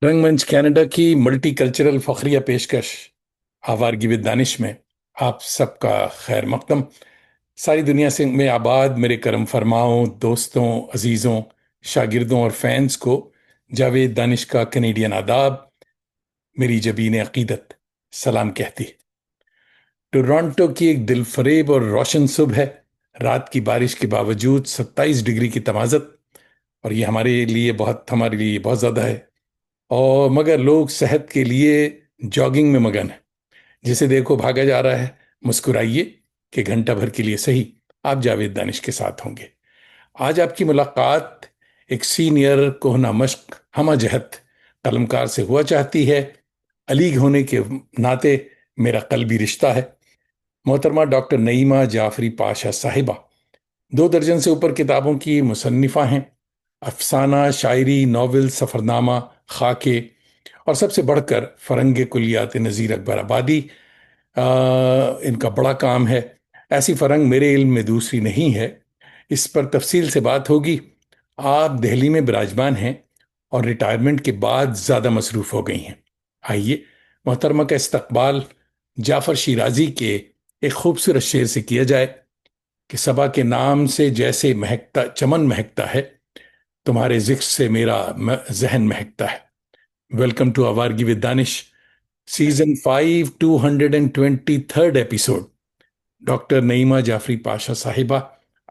रंगमंच कनाडा की multi cultural फखरिया पेशकश आवारगी विद दानिश में आप सबका खैर मकदम। सारी दुनिया से में आबाद मेरे करम फरमाओं दोस्तों, अजीज़ों, शागिर्दों और फैंस को जावेद दानिश का कनेडियन आदाब। मेरी जबीन अकीदत सलाम कहती है। टोरंटो की एक दिलफरेब और रोशन सुबह है। रात की बारिश के बावजूद 27 डिग्री की तमाज़त, और ये हमारे लिए बहुत ज़्यादा है। और मगर लोग सेहत के लिए जॉगिंग में मगन है। जिसे देखो भागा जा रहा है। मुस्कुराइए कि घंटा भर के लिए सही आप जावेद दानिश के साथ होंगे। आज आपकी मुलाकात एक सीनियर कोहना मश्क हमा जहत कलमकार से हुआ चाहती है। अलीग होने के नाते मेरा कल्बी रिश्ता है। मोहतरमा डॉक्टर नईमा जाफरी पाशा साहिबा 2 दर्जन से ऊपर किताबों की मुसन्निफा हैं। अफसाना, शायरी, नावल, सफ़रनामा, खाके और सबसे बढ़कर फरंग कुलियात नज़ीर अकबर आबादी इनका बड़ा काम है। ऐसी फरंग मेरे इल्म में दूसरी नहीं है। इस पर तफसील से बात होगी। आप दिल्ली में विराजमान हैं और रिटायरमेंट के बाद ज़्यादा मसरूफ़ हो गई हैं। आइए मोहतरमा का इस्तकबाल जाफ़र शिराजी के एक खूबसूरत शेर से किया जाए कि सबा के नाम से जैसे महकता चमन महकता है, तुम्हारे जिक्र से मेरा जहन महकता है। Welcome to Awargi with Danish, season 5, 223 episode. Doctor Naima Jafri Pasha साहिबा,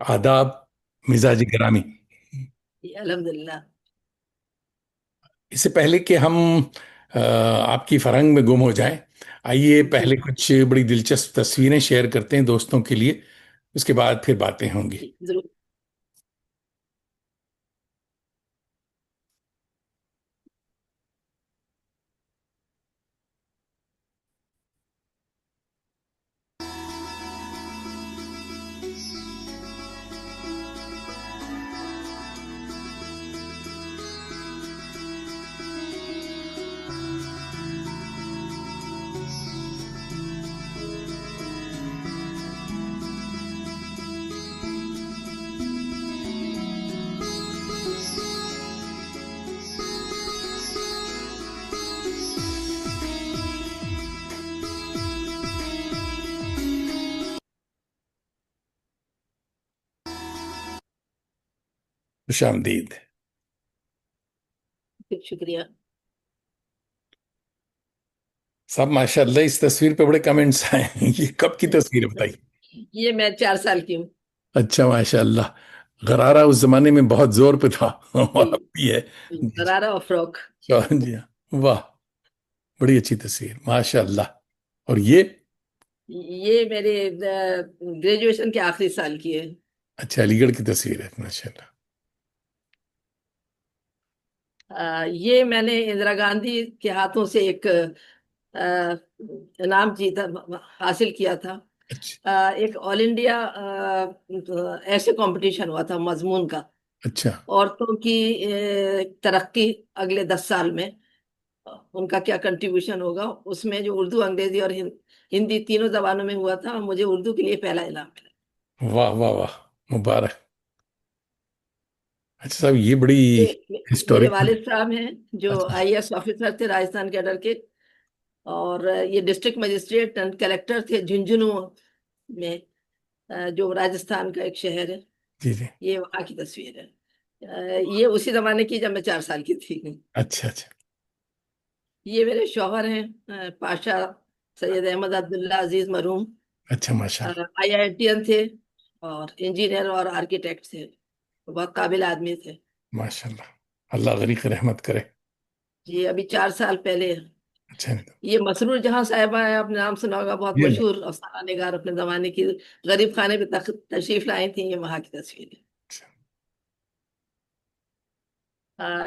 आदाब, मिजाज गिरामी। अल्हम्दुलिल्लाह। इससे पहले कि हम आपकी फरंग में गुम हो जाएं, आइए जी पहले कुछ बड़ी दिलचस्प तस्वीरें शेयर करते हैं दोस्तों के लिए। उसके बाद फिर बातें होंगी। जी जरूर। खुश आमदीद। शुक्रिया। सब माशाल्लाह, इस तस्वीर पे बड़े कमेंट्स आए हैं। ये कब की तस्वीर है बताइए? ये मैं 4 साल की हूँ। अच्छा माशाल्लाह। गरारा उस जमाने में बहुत जोर पे था जी, और अब भी है। जी गरारा और फ्रॉक। जी हाँ। वाह, बड़ी अच्छी तस्वीर माशाल्लाह। और ये? ये मेरे ग्रेजुएशन के आखिरी साल की है। अच्छा, अलीगढ़ की तस्वीर है माशाल्लाह। ये मैंने इंदिरा गांधी के हाथों से एक इनाम जीता, हासिल किया था। अच्छा। एक ऑल इंडिया ऐसे कंपटीशन हुआ था मजमून का, अच्छा। औरतों की तरक्की अगले 10 साल में, उनका क्या कंट्रीब्यूशन होगा उसमें, जो उर्दू, अंग्रेजी और हिंदी तीनों जबानों में हुआ था। मुझे उर्दू के लिए पहला इनाम मिला। वाह वाह वाह, मुबारक। अच्छा साहब, ये बड़ी मेरे हिस्टोरिकल। वालिद साहब हैं जो अच्छा। आईएएस ऑफिसर थे राजस्थान कैडर के, और ये डिस्ट्रिक्ट मजिस्ट्रेट एंड कलेक्टर थे झुंझुनू में, जो राजस्थान का एक शहर है। जी जी। ये वहाँ की तस्वीर है। ये उसी जमाने की जब मैं 4 साल की थी। अच्छा अच्छा। ये मेरे शौहर हैं, पाशा सैयद अहमद अब्दुल्ला अजीज मरूम। अच्छा माशाल्लाह। आईआईटीएन थे और इंजीनियर और आर्किटेक्ट थे, बहुत काबिल आदमी थे। माशाल्लाह, अल्लाह गरीक रहमत करे। ये अभी 4 साल पहले, अच्छा नहीं तो। ये मसरूर जहां साहिबा है, आपने नाम सुना होगा, बहुत ये नहीं। मशहूर अफसाना निगार अपने जमाने की, गरीब खाने पे तशरीफ लाई थी। ये वहां की तस्वीर है। अच्छा,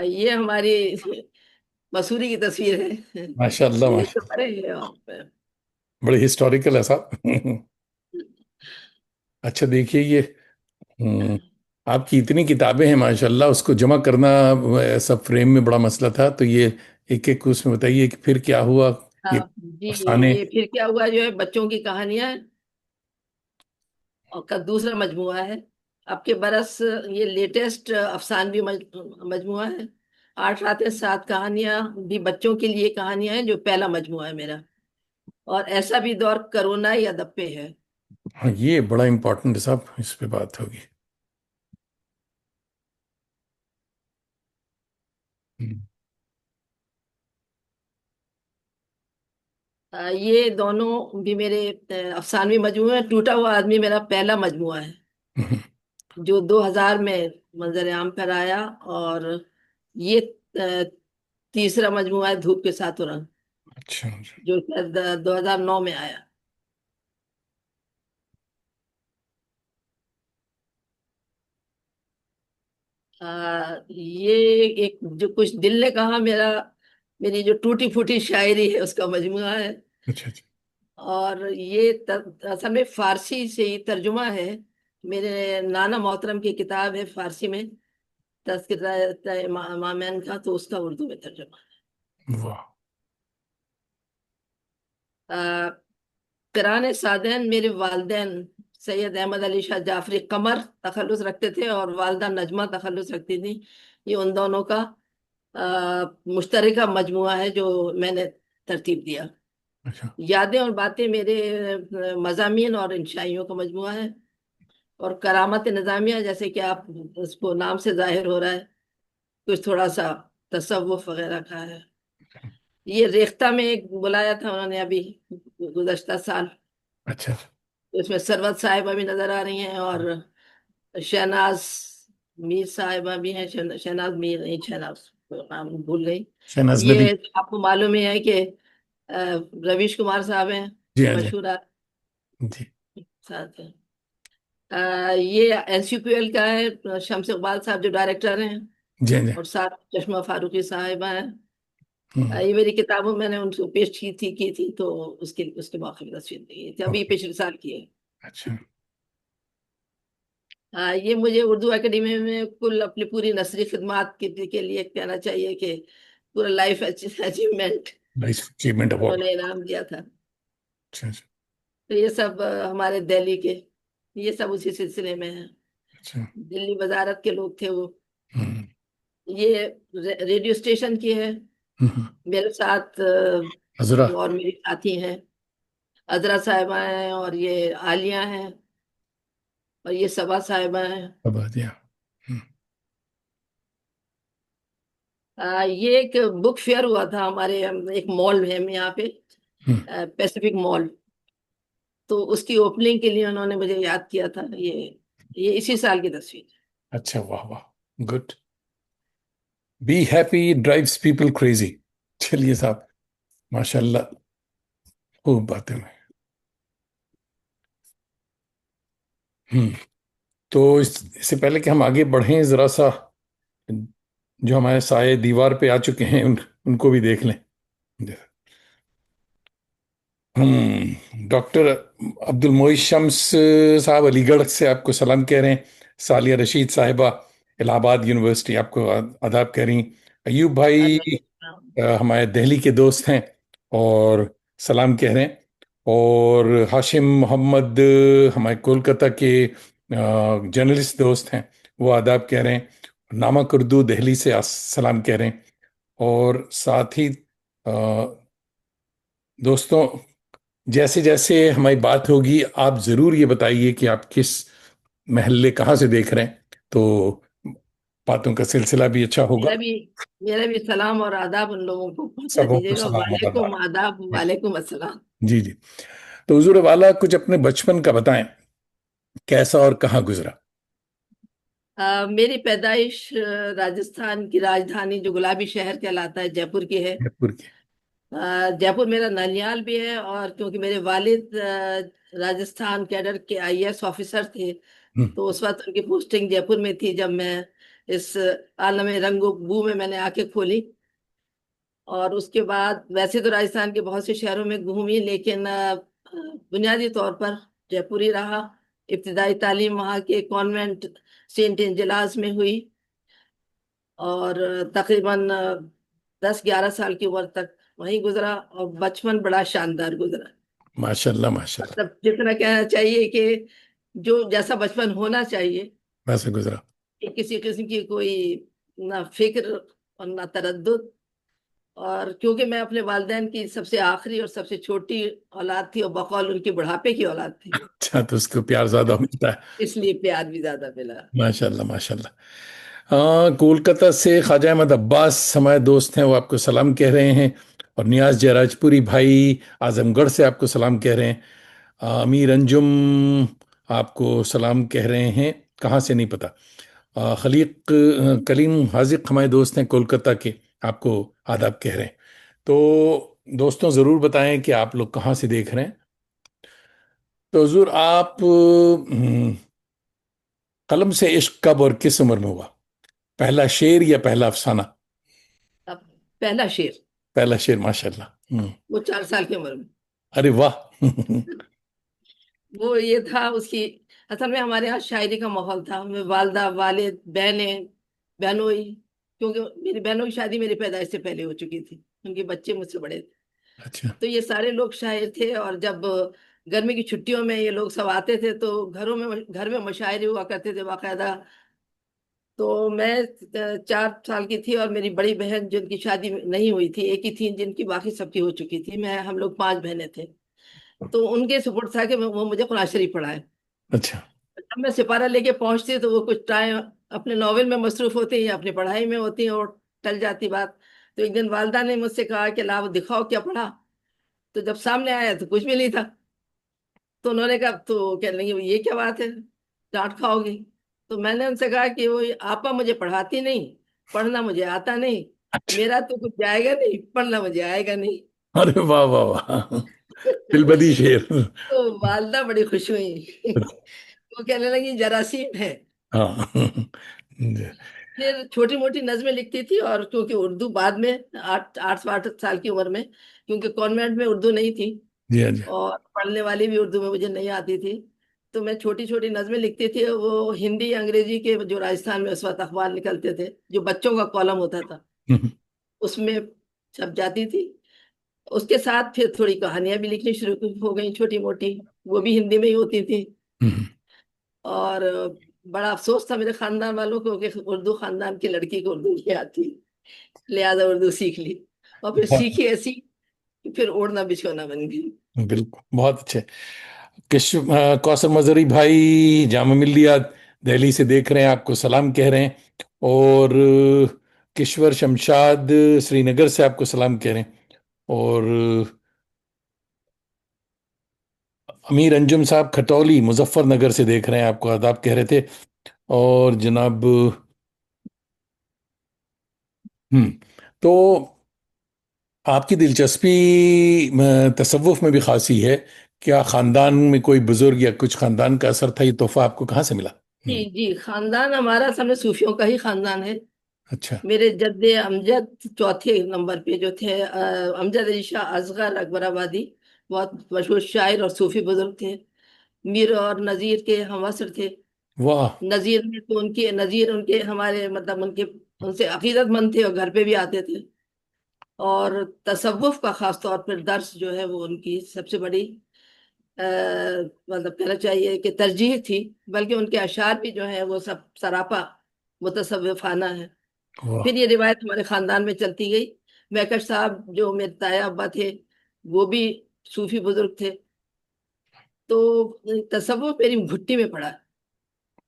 ये हमारी मसूरी की तस्वीर है। माशाल्लाह ये तो माशाल्लाह। बड़े हैं और बड़ी हिस्टोरिकल है साहब। अच्छा देखिए ये, हम्म, आपकी इतनी किताबें हैं माशाल्लाह, उसको जमा करना सब फ्रेम में बड़ा मसला था। तो ये एक एक उसमें बताइए कि फिर क्या हुआ। ये हाँ जी। अफसाने। ये फिर क्या हुआ जो है, बच्चों की कहानियां और का दूसरा मजमुआ है। अब के बरस ये लेटेस्ट अफसानवी मजमुआ है। आठ रातें सात कहानियां भी बच्चों के लिए कहानियां हैं, जो पहला मजमूआ है मेरा। और ऐसा भी दौर करोना या दप्पे है। हाँ, ये बड़ा इम्पोर्टेंट है साहब, इस पे बात होगी। हम्म। ये दोनों भी मेरे अफसानवी मजमूए हैं। टूटा हुआ आदमी मेरा पहला मजमूआ है, हम्म। जो 2000 में मंजर आम पर आया। और ये तीसरा मजमूआ है, धूप के सातों रंग, अच्छा। जो 2009 में आया। ये एक जो कुछ दिल ने कहा, मेरी जो टूटी फूटी शायरी है, उसका मजमूआ है। अच्छा। अच्छा। और ये असल में फारसी से ही तर्जुमा है। मेरे नाना मोहतरम की किताब है फारसी में, तज़किरा इमामैन का, तो उसका उर्दू में तर्जुमा वाह। है। कराने सादैन मेरे वालदैन सैयद अहमद अली शाह जाफरी कमर तखल्लुस रखते थे, और वालदा नजमा तखल्लुस रखती थी। ये उन दोनों का मुश्तरका मजमुआ है, जो मैंने तरतीब दिया। अच्छा। यादें और बातें मेरे मज़ामीन और इंशाइयों का मजमुआ है। और करामत निज़ामिया, जैसे कि आप उसको नाम से जाहिर हो रहा है, कुछ थोड़ा सा तसव्वुफ वगैरह का है। ये रेख्ता में एक बुलाया था उन्होंने अभी गुज़श्ता साल, अच्छा। उसमें सरवत साहिबा भी नजर आ रही हैं, और शहनाज मीर साहिबा भी हैं। शहनाज मीर नहीं, शहनाज, नाम भूल गई। शहनाज नबी। ये आपको मालूम ही है कि रवीश कुमार साहब हैं, जी हाँ, जी। मशहूर जी। साथ हैं। ये एनसीपीएल का है, शम्स इकबाल साहब जो डायरेक्टर हैं, जी हाँ, जी। और साथ चश्मा फारूकी साहिबा हैं। हम्म। ये मेरी किताबों मैंने उनको पेश की थी, तो उसके उसके मौके में तस्वीर दी थी, अभी ओके। पिछले साल की है। अच्छा। हाँ, ये मुझे उर्दू एकेडमी में कुल अपनी पूरी नस्री खिदमात के लिए कहना चाहिए कि पूरा life achievement life achievement award. उन्होंने इनाम दिया था। अच्छा। अच्छा। तो ये सब हमारे दिल्ली के, ये सब उसी सिलसिले में है। अच्छा। दिल्ली वजारत के लोग थे वो। हम्म। ये रेडियो स्टेशन की है। हम्म। मेरे साथ हजरा। जो और मेरी साथी हैं, अजरा साहिबा हैं, और ये आलिया हैं, और ये सबा साहिबा हैं। अब आ दिया। हम्म। ये एक बुक फेयर हुआ था हमारे, एक मॉल है यहाँ पे, हम्म। Pacific mall. तो उसकी ओपनिंग के लिए उन्होंने मुझे याद किया था। ये इसी साल की तस्वीर है। अच्छा, वाह वाह। Good. Be happy drives people crazy. चलिए साहब, माशाल्लाह, खूब बातें में। हम्म। तो इससे पहले कि हम आगे बढ़ें, जरा सा जो हमारे साए दीवार पे आ चुके हैं उनको भी देख लें। डॉक्टर अब्दुल मोइज शम्स साहब अलीगढ़ से आपको सलाम कह रहे हैं। सालिया रशीद साहिबा इलाहाबाद यूनिवर्सिटी आपको आदाब कह रही। अयूब भाई हमारे दिल्ली के दोस्त हैं और सलाम कह रहे हैं। और हाशिम मोहम्मद हमारे कोलकाता के जर्नलिस्ट दोस्त हैं, वो आदाब कह रहे हैं। नामक उर्दू दिल्ली से सलाम कह रहे हैं। और साथ ही अ, दोस्तों, जैसे जैसे हमारी बात होगी, आप जरूर ये बताइए कि आप किस महल्ले कहाँ से देख रहे हैं, तो बातों का सिलसिला भी अच्छा होगा। मेरा भी मेरा भी सलाम और आदाब उन लोगों को पहुंचा सबों को दीजिएगा। सलाम और वालेकुम आदाब। आदाब, वालेकुम अस्सलाम। जी जी। तो हुजूर वाला कुछ अपने बचपन का बताएं, कैसा और कहाँ गुजरा। मेरी पैदाइश राजस्थान की राजधानी जो गुलाबी शहर कहलाता है, जयपुर की है। जयपुर के। जयपुर मेरा ननियाल भी है, और क्योंकि मेरे वालिद राजस्थान कैडर के आईएएस ऑफिसर थे, हम्म। तो उस वक्त उनकी पोस्टिंग जयपुर में थी, जब मैं इस आलम रंगो बू में मैंने आंखें खोली। और उसके बाद वैसे तो राजस्थान के बहुत से शहरों में घूमी, लेकिन बुनियादी तौर पर जयपुर ही रहा। इब्तिदाई तालीम वहाँ के कॉन्वेंट सेंट एंजेलास में हुई, और तकरीबन 10-11 साल की उम्र तक वहीं गुजरा, और बचपन बड़ा शानदार गुजरा। माशाल्लाह माशाल्लाह। मतलब जितना कहना चाहिए कि जो जैसा बचपन होना चाहिए, वैसे गुजरा। कि किसी किस्म की कोई ना फिक्र, और ना तरद्दुद। और क्योंकि मैं अपने वालिदैन की सबसे आखिरी और सबसे छोटी औलाद थी और बकौल उनकी बुढ़ापे की औलाद थी, अच्छा, तो उसको प्यार ज्यादा मिलता है। इसलिए प्यार भी ज्यादा मिला। माशाल्लाह माशाल्लाह। हाँ, कोलकाता से ख्वाजा अहमद अब्बास हमारे दोस्त हैं, वो आपको सलाम कह रहे हैं। और नियाज जयराजपुरी भाई आजमगढ़ से आपको सलाम कह रहे हैं। अमीर अंजुम आपको सलाम कह रहे हैं, कहाँ से नहीं पता। खलीक कलीम हाजिक हमारे दोस्त हैं कोलकाता के, आपको आदाब कह रहे हैं। तो दोस्तों, ज़रूर बताएं कि आप लोग कहाँ से देख रहे हैं। तो हुजूर, आप कलम से इश्क कब और किस उम्र में हुआ? पहला शेर या पहला अफसाना? अब पहला शेर, पहला शेर, माशाल्लाह। वो 4 साल की उम्र में। अरे वाह। वो ये था उसकी, असल में हमारे यहाँ शायरी का माहौल था। मैं वालदा, वालिद, बहनें, बहनोई, क्योंकि मेरी बहनों की शादी मेरी पैदाइश से पहले हो चुकी थी, उनके बच्चे मुझसे बड़े थे। अच्छा। तो ये सारे लोग शायर थे। और जब गर्मी की छुट्टियों में ये लोग सब आते थे तो घर में मशायरे हुआ करते थे बाकायदा। तो मैं 4 साल की थी और मेरी बड़ी बहन जिनकी शादी नहीं हुई थी, एक ही थी जिनकी, बाकी सबकी हो चुकी थी। हम लोग 5 बहनें थे। तो उनके सुपुर्द था कि वो मुझे कुरान शरीफ पढ़ाए। अच्छा। जब मैं सिपारा लेके पहुंचती तो वो कुछ टाइम अपने नॉवेल में मसरूफ होती या अपनी पढ़ाई में होती और टल जाती बात। तो एक दिन वालदा ने मुझसे कहा कि ला वो दिखाओ क्या पढ़ा। तो जब सामने आया तो कुछ भी नहीं था। तो उन्होंने कहा, तो कहने लगी ये क्या बात है, डांट खाओगी। तो मैंने उनसे कहा कि वो आपा मुझे पढ़ाती नहीं, पढ़ना मुझे आता नहीं, अच्छा। मेरा तो कुछ जाएगा नहीं, पढ़ना मुझे आएगा नहीं। अरे वाह वाह वाह। दिलबदी शेर। तो वालदा बड़ी खुश हुई। वो कहने लगी जरासीम है। हाँ। फिर छोटी मोटी नज़में लिखती थी। और क्योंकि उर्दू बाद में 8 8 साल की उम्र में, क्योंकि कॉन्वेंट में उर्दू नहीं थी जी हाँ जी। और पढ़ने वाली भी उर्दू में मुझे नहीं आती थी, तो मैं छोटी छोटी नज़में लिखती थी। वो हिंदी अंग्रेजी के जो राजस्थान में उस वक्त अखबार निकलते थे, जो बच्चों का कॉलम होता था, हम्म, उसमें छप जाती थी। उसके साथ फिर थोड़ी कहानियां भी लिखनी शुरू हो गई, छोटी मोटी, वो भी हिंदी में ही होती थी। हम्म, और बड़ा अफसोस था मेरे खानदान वालों को कि उर्दू खानदान की लड़की को उर्दू नहीं आती, लिहाजा उर्दू सीख ली। और फिर बहुत। सीखी ऐसी कि फिर ओढ़ना बिछोना बन गई। बिल्कुल, बहुत अच्छे। कौसर मजहरी भाई जामा मिल्लिया दिल्ली से देख रहे हैं, आपको सलाम कह रहे हैं। और किश्वर शमशाद श्रीनगर से आपको सलाम कह रहे हैं। और अमीर अंजुम साहब खटौली मुजफ्फरनगर से देख रहे हैं, आपको आदाब कह रहे थे। और जनाब, हम्म, तो आपकी दिलचस्पी तसव्वुफ में भी खासी है। क्या खानदान में कोई बुजुर्ग या कुछ खानदान का असर था? ये तोहफा आपको कहाँ से मिला? जी जी, खानदान हमारा समय सूफियों का ही खानदान है। अच्छा। मेरे जद्दे अमजद चौथे नंबर पे जो थे, अमजद अली शाह असगर अकबराबादी, बहुत मशहूर शायर और सूफी बुजुर्ग थे। मीर और नज़ीर के हम असर थे। वाह। नज़ीर में तो उनके नज़ीर उनके हमारे मतलब उनके उनसे अकीदतमंद थे और घर पे भी आते थे। और तसव्वुफ का खास तौर पर दर्स जो है वो उनकी सबसे बड़ी अ, मतलब कहना चाहिए कि तरजीह थी। बल्कि उनके अशार भी जो है वो सब सरापा मुतसव्विफाना है। वाह। फिर ये रिवायत हमारे खानदान में चलती गई। मैकश साहब जो मेरे ताया अब्बा थे, वो भी सूफी बुजुर्ग थे। तो तसव्वुफ मेरी घुट्टी में पड़ा।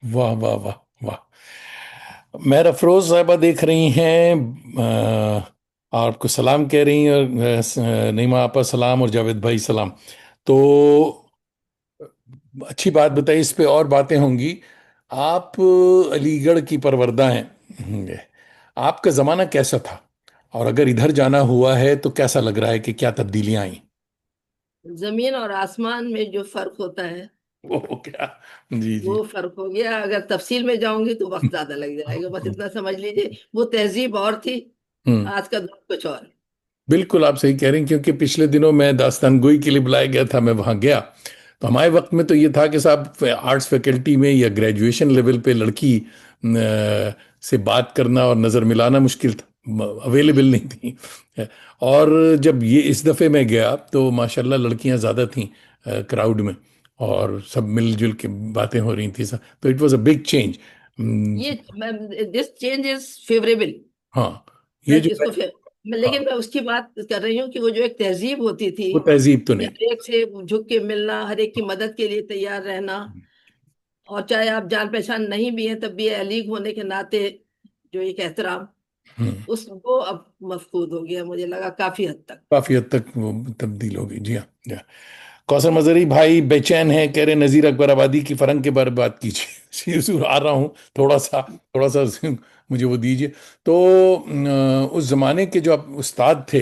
वाह वाह वाह वाह। मेहर अफरोज साहबा देख रही हैं, आपको सलाम कह रही हैं। और नईमा आपा सलाम, और जावेद भाई सलाम। तो अच्छी बात बताई, इस पे और बातें होंगी। आप अलीगढ़ की परवरदा हैं। आपका ज़माना कैसा था? और अगर इधर जाना हुआ है तो कैसा लग रहा है कि क्या तब्दीलियां आई? जमीन और आसमान में जो फर्क होता है, वो क्या? जी जी। वो फर्क हो गया। अगर तफसील में जाऊंगी तो वक्त ज्यादा लग जाएगा, बस इतना समझ लीजिए। वो तहजीब और थी, हम्म। आज का दौर कुछ और है। बिल्कुल, आप सही कह रहे हैं, क्योंकि पिछले दिनों मैं दास्तान गोई के लिए बुलाया गया था, मैं वहाँ गया। तो हमारे वक्त में तो ये था कि साहब आर्ट्स फैकल्टी में या ग्रेजुएशन लेवल पे लड़की से बात करना और नज़र मिलाना मुश्किल था, अवेलेबल नहीं थी। और जब ये इस दफ़े मैं गया तो माशाल्लाह लड़कियां ज़्यादा थीं क्राउड में, और सब मिलजुल के बातें हो रही थी। तो it was a big change. ये दिस चेंज इज फेवरेबल। हाँ। ये मैं जो है, इसको फिर हाँ, लेकिन मैं उसकी बात कर रही हूँ कि वो जो एक तहजीब होती थी वो तहजीब तो कि नहीं। हर एक से झुक के मिलना, हर एक की मदद के लिए तैयार रहना, और चाहे आप जान पहचान नहीं भी हैं तब भी अलीग होने के नाते जो एक एहतराम, हम्म। उस वो अब मफकूद हो गया, मुझे लगा काफी हद तक। काफी हद तक वो तब्दील हो गई, जी हाँ, जी हाँ। कौसर मजहरी भाई बेचैन है, कह रहे नजीर अकबर आबादी की फरंग के बारे में बात कीजिए। जरूर आ रहा हूँ, थोड़ा सा मुझे वो दीजिए। तो उस जमाने के जो आप उस्ताद थे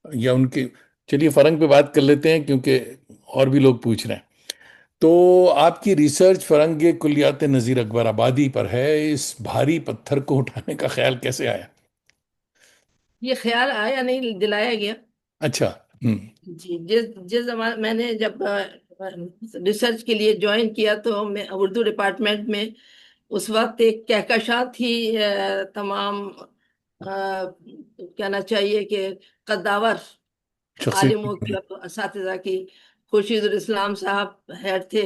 या उनके, चलिए फरंग पे बात कर लेते हैं क्योंकि और भी लोग पूछ रहे हैं। तो आपकी रिसर्च फरंग कुलियात नजीर अकबर आबादी पर है, इस भारी पत्थर को उठाने का ख्याल कैसे आया? ये ख्याल आया नहीं, दिलाया गया। अच्छा। हम्म। जी, जिस जिस जमाने मैंने जब रिसर्च के लिए ज्वाइन किया तो मैं उर्दू डिपार्टमेंट में उस वक्त एक कहकशां थी, तमाम कहना चाहिए कि कद्दावर आलिमों की शख्सियत। और असातिज़ा की। खुर्शीदुल इस्लाम साहब हेड थे।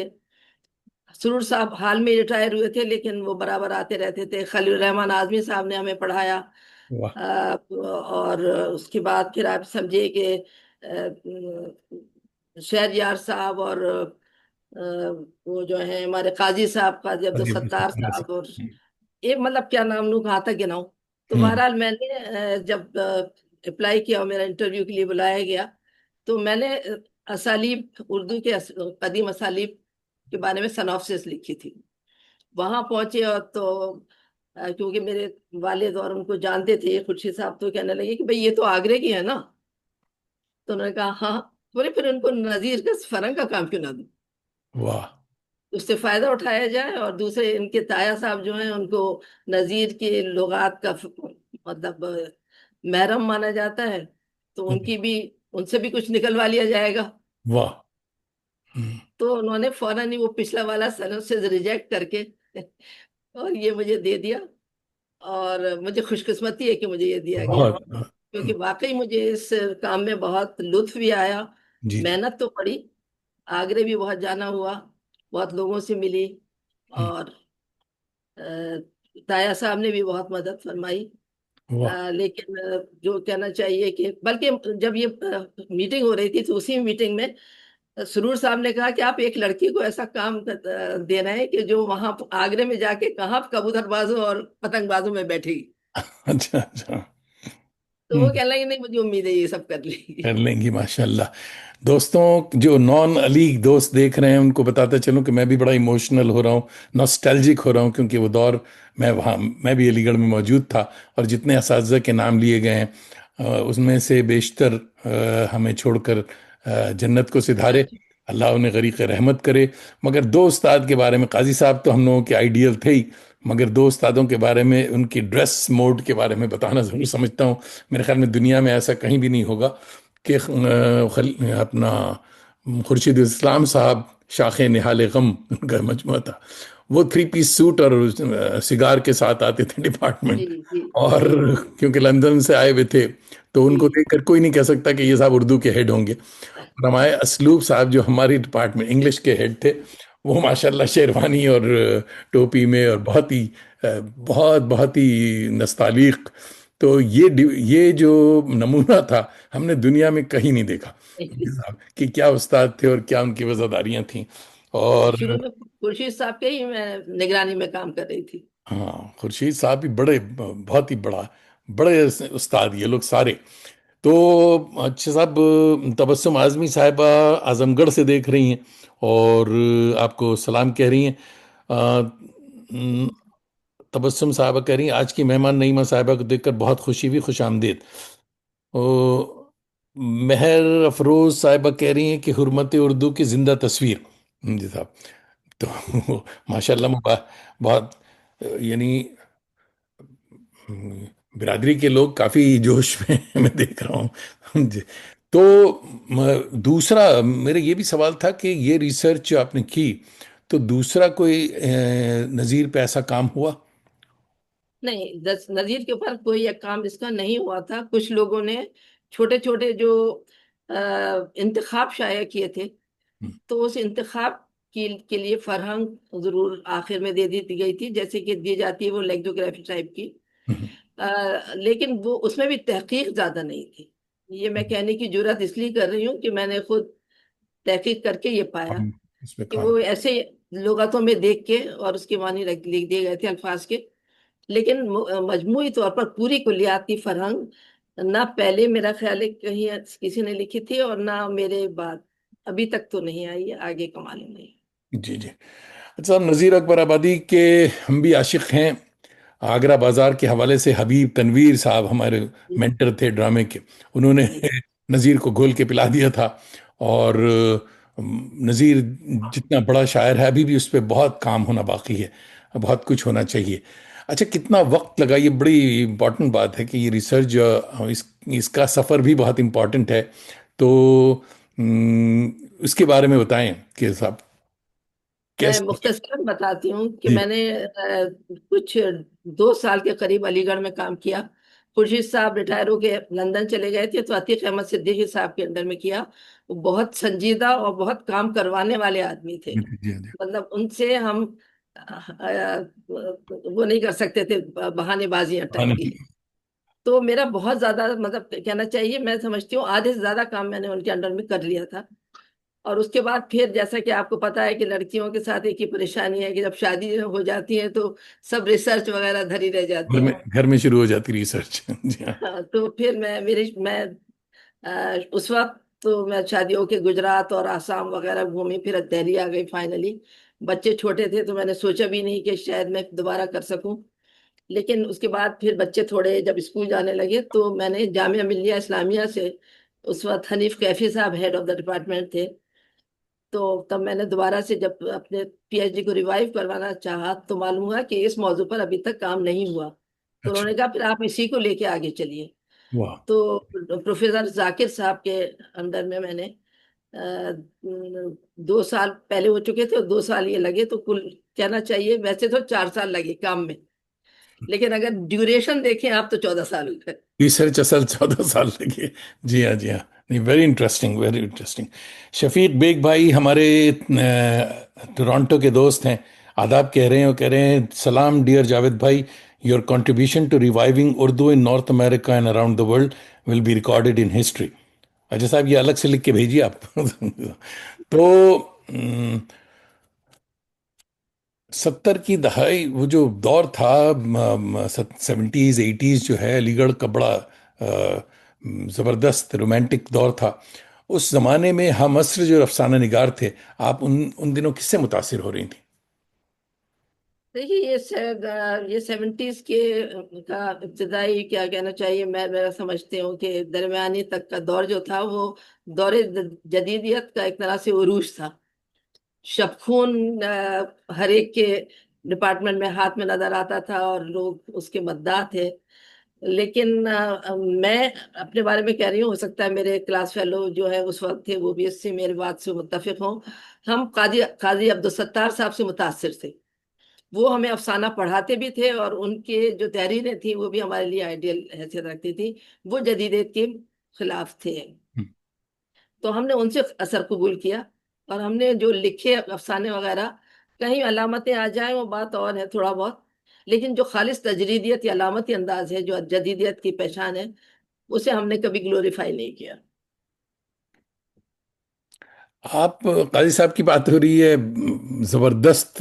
सुरूर साहब हाल में रिटायर हुए थे लेकिन वो बराबर आते रहते थे। खलील रहमान आजमी साहब ने हमें पढ़ाया। वाह। और उसके बाद फिर आप समझिए कि शहरयार साहब और वो जो है हमारे काजी साहब, काजी अब्दुल अजीब सत्तार सत्तार से। साहब, और ये मतलब क्या नाम लूँ, कहाँ तक गिनाऊं। तो हम्म। बहरहाल मैंने जब अप्लाई किया और मेरा इंटरव्यू के लिए बुलाया गया, तो मैंने असालीब, उर्दू के कदीम असालीब के बारे में सनॉप्सिस लिखी थी। वहां पहुंचे और तो क्योंकि मेरे वालिद और उनको जानते थे खुर्शीद साहब, तो कहने लगे कि भाई ये तो आगरे की है ना। तो उन्होंने कहा हाँ। बोले फिर उनको नजीर का फरंग का काम क्यों ना दूं, वाह। उससे फायदा उठाया जाए। और दूसरे इनके ताया साहब जो हैं उनको नजीर की लुगात का मतलब महरम माना जाता है, तो उनकी भी, उनसे भी कुछ निकलवा लिया जाएगा। वाह। हम्म। तो उन्होंने फौरन ही वो पिछला वाला सनद से रिजेक्ट करके और ये मुझे दे दिया। और मुझे खुशकिस्मती है कि मुझे ये दिया गया, बहुत। क्योंकि वाकई मुझे इस काम में बहुत लुत्फ भी आया। जी जी। मेहनत तो पड़ी, आगरे भी बहुत जाना हुआ, बहुत लोगों से मिली, हम्म। और ताया साहब ने भी बहुत मदद फरमाई। वाह। लेकिन जो कहना चाहिए कि बल्कि जब ये मीटिंग हो रही थी तो उसी मीटिंग में सुरूर साहब ने कहा कि आप एक लड़की को ऐसा काम देना है कि जो वहां आगरे में जाके कहाँ कबूतरबाजों और पतंगबाजों में बैठेगी। अच्छा अच्छा। तो वो हम्म। कहने लगे नहीं, मुझे उम्मीद है ये सब कर लेगी। कर लेंगी माशाल्लाह। दोस्तों, जो नॉन अलीग दोस्त देख रहे हैं उनको बताता चलूं कि मैं भी बड़ा इमोशनल हो रहा हूँ, नॉस्टैल्जिक हो रहा हूँ, क्योंकि वो दौर मैं भी अलीगढ़ में मौजूद था। और जितने असातिज़ा के नाम लिए गए हैं उसमें से बेशतर हमें छोड़कर जन्नत को सिधारे, अल्लाह उन्हें गरीक रहमत करे। मगर दो उस्ताद के बारे में, काजी साहब तो हम लोगों के आइडियल थे ही, मगर दो उस्तादों के बारे में, उनकी ड्रेस मोड के बारे में बताना ज़रूर समझता हूँ। मेरे ख्याल में दुनिया में ऐसा कहीं भी नहीं होगा कि अपना खुर्शीद इस्लाम साहब, शाख निहाल गम उनका मजमू था, वो थ्री पीस सूट और सिगार के साथ आते थे जी डिपार्टमेंट। जी और जी क्योंकि लंदन से आए हुए थे, तो उनको जी देखकर कोई नहीं कह सकता कि ये साहब उर्दू के हेड होंगे। और हमारे असलूब साहब जो हमारी डिपार्टमेंट इंग्लिश के हेड थे, वो माशाल्लाह शेरवानी और टोपी में, और बहुत ही बहुत बहुत ही नस्तालीक। तो ये जो नमूना था, हमने दुनिया में कहीं नहीं देखा साहब कि क्या उस्ताद थे और क्या उनकी वज़ादारियां थी। और शुरू में खुर्शीद साहब के ही मैं निगरानी में काम कर रही थी। हाँ, खुर्शीद साहब भी बड़े, बहुत ही बड़े उस्ताद ये लोग सारे। तो अच्छा साहब, तबस्सुम आज़मी साहिबा आजमगढ़ से देख रही हैं और आपको सलाम कह रही हैं। तबस्सुम साहबा कह रही हैं आज की मेहमान नईमा साहिबा को देखकर बहुत खुशी हुई, खुश आमदीद। ओ, महर अफरोज साहिबा कह रही हैं कि हुर्मत उर्दू की जिंदा तस्वीर। जी साहब। तो माशाल्लाह बहुत यानी बिरादरी के लोग काफी जोश में मैं देख रहा हूँ जी। तो दूसरा मेरे ये भी सवाल था कि ये रिसर्च जो आपने की, तो दूसरा कोई नज़ीर पे ऐसा काम हुआ? नहीं, नजीर के ऊपर कोई एक काम इसका नहीं हुआ था। कुछ लोगों ने छोटे छोटे जो इंतखाब शाया किए थे, हम्म। तो उस इंतखाब के लिए फरहंग जरूर आखिर में दे दी गई थी, जैसे कि दी जाती है वो लेक्टोग्राफी टाइप की। हम्म। लेकिन वो उसमें भी तहकीक ज्यादा नहीं थी। ये मैं कहने की जुर्रत इसलिए कर रही हूँ कि मैंने खुद तहकीक करके ये पाया हम इस पे कि काम। वो ऐसे लुगातों में देख के और उसके मानी लिख दिए गए थे अल्फाज के। लेकिन मजमूई तौर पर पूरी कुलियाती फरहंग ना पहले मेरा ख्याल है कहीं किसी ने लिखी थी, और ना मेरे बाद अभी तक तो नहीं आई है, आगे का मालूम नहीं। जी जी। अच्छा साहब, नज़ीर अकबर आबादी के हम भी आशिक हैं। आगरा बाजार के हवाले से हबीब तनवीर साहब हमारे जी मेंटर थे ड्रामे के। उन्होंने जी नज़ीर को घोल के पिला दिया था। और नज़ीर जितना बड़ा शायर है, अभी भी उस पर बहुत काम होना बाकी है, बहुत कुछ होना चाहिए। अच्छा, कितना वक्त लगा, ये बड़ी इम्पोर्टेंट बात है कि ये रिसर्च, इसका सफ़र भी बहुत इम्पोर्टेंट है। तो उसके बारे में बताएं कि साहब मैं कैसे। मुख्तसरन बताती हूँ कि जी। मैंने कुछ 2 साल के करीब अलीगढ़ में काम किया। खुर्शीद साहब रिटायर होके लंदन चले गए थे, तो अतीक अहमद सिद्दीकी साहब के अंडर में किया। वो बहुत संजीदा और बहुत काम करवाने वाले आदमी थे। जी जी जी। मतलब उनसे हम वो नहीं कर सकते थे बहानेबाजियां हाँ, टाइप की। नहीं। तो मेरा बहुत ज्यादा मतलब कहना चाहिए, मैं समझती हूँ आधे से ज्यादा काम मैंने उनके अंडर में कर लिया था। और उसके बाद फिर जैसा कि आपको पता है कि लड़कियों के साथ एक ही परेशानी है कि जब शादी हो जाती है तो सब रिसर्च वगैरह धरी रह घर जाती में है। घर में शुरू हो जाती रिसर्च। जी हाँ। हाँ, तो फिर मैं उस वक्त तो मैं शादी होके गुजरात और आसाम वगैरह घूमी, फिर दिल्ली आ गई फाइनली। बच्चे छोटे थे तो मैंने सोचा भी नहीं कि शायद मैं दोबारा कर सकूं। लेकिन उसके बाद फिर बच्चे थोड़े जब स्कूल जाने लगे तो मैंने जामिया मिल्लिया इस्लामिया से, उस वक्त हनीफ कैफी साहब हेड ऑफ द डिपार्टमेंट थे, तो तब मैंने दोबारा से जब अपने पीएचडी को रिवाइव करवाना चाहा तो मालूम हुआ कि इस मौजू पर अभी तक काम नहीं हुआ। तो अच्छा। उन्होंने कहा फिर आप इसी को लेके आगे चलिए। वाह। तो प्रोफेसर जाकिर साहब के अंडर में मैंने 2 साल पहले हो चुके थे और 2 साल ये लगे, तो कुल कहना चाहिए वैसे तो 4 साल लगे काम में, लेकिन अगर ड्यूरेशन देखें आप तो 14 साल हो गए। रिसर्च असल 14 साल लगे। जी हाँ, जी हाँ। नहीं, very interesting, very interesting. Shafiq Baig भाई हमारे टोरंटो के दोस्त हैं। आदाब कह रहे हैं, वो कह रहे हैं, सलाम डियर जावेद भाई, your contribution to reviving Urdu in North America and around the world will be recorded in history. अच्छा साहब, ये अलग से लिख के भेजिए आप। तो 70 की दहाई, वो जो दौर था, 70s 80s, जो है अलीगढ़ का बड़ा ज़बरदस्त रोमांटिक दौर था। उस ज़माने में हम असर जो अफसाना निगार थे, आप उन उन दिनों किससे मुतासिर हो रही थी? देखिए ये 70s के का इब्तदाई क्या कहना चाहिए, मैं समझती हूँ कि दरमियानी तक का दौर जो था वो दौरे जदीदियत का एक तरह से उरूज था। शबखून हर एक के डिपार्टमेंट में हाथ में नजर आता था और लोग उसके मद्दाह थे। लेकिन मैं अपने बारे में कह रही हूँ, हो सकता है मेरे क्लास फेलो जो है उस वक्त थे वो भी इससे मेरी बात से मुत्तफिक हों। हम काजी काजी अब्दुल सत्तार साहब से मुतासिर थे। वो हमें अफसाना पढ़ाते भी थे और उनके जो तहरीरें थी वो भी हमारे लिए आइडियल हैसियत रखती थी। वो जदीदियत के खिलाफ थे। हम्म। तो हमने उनसे असर कबूल किया और हमने जो लिखे अफसाने वगैरह, कहीं अलामतें आ जाए वो बात और है थोड़ा बहुत, लेकिन जो खालिस तजरीदियत या अलामती अंदाज है जो जदीदियत की पहचान है, उसे हमने कभी ग्लोरीफाई नहीं किया। आप काजी साहब की बात हो रही है, ज़बरदस्त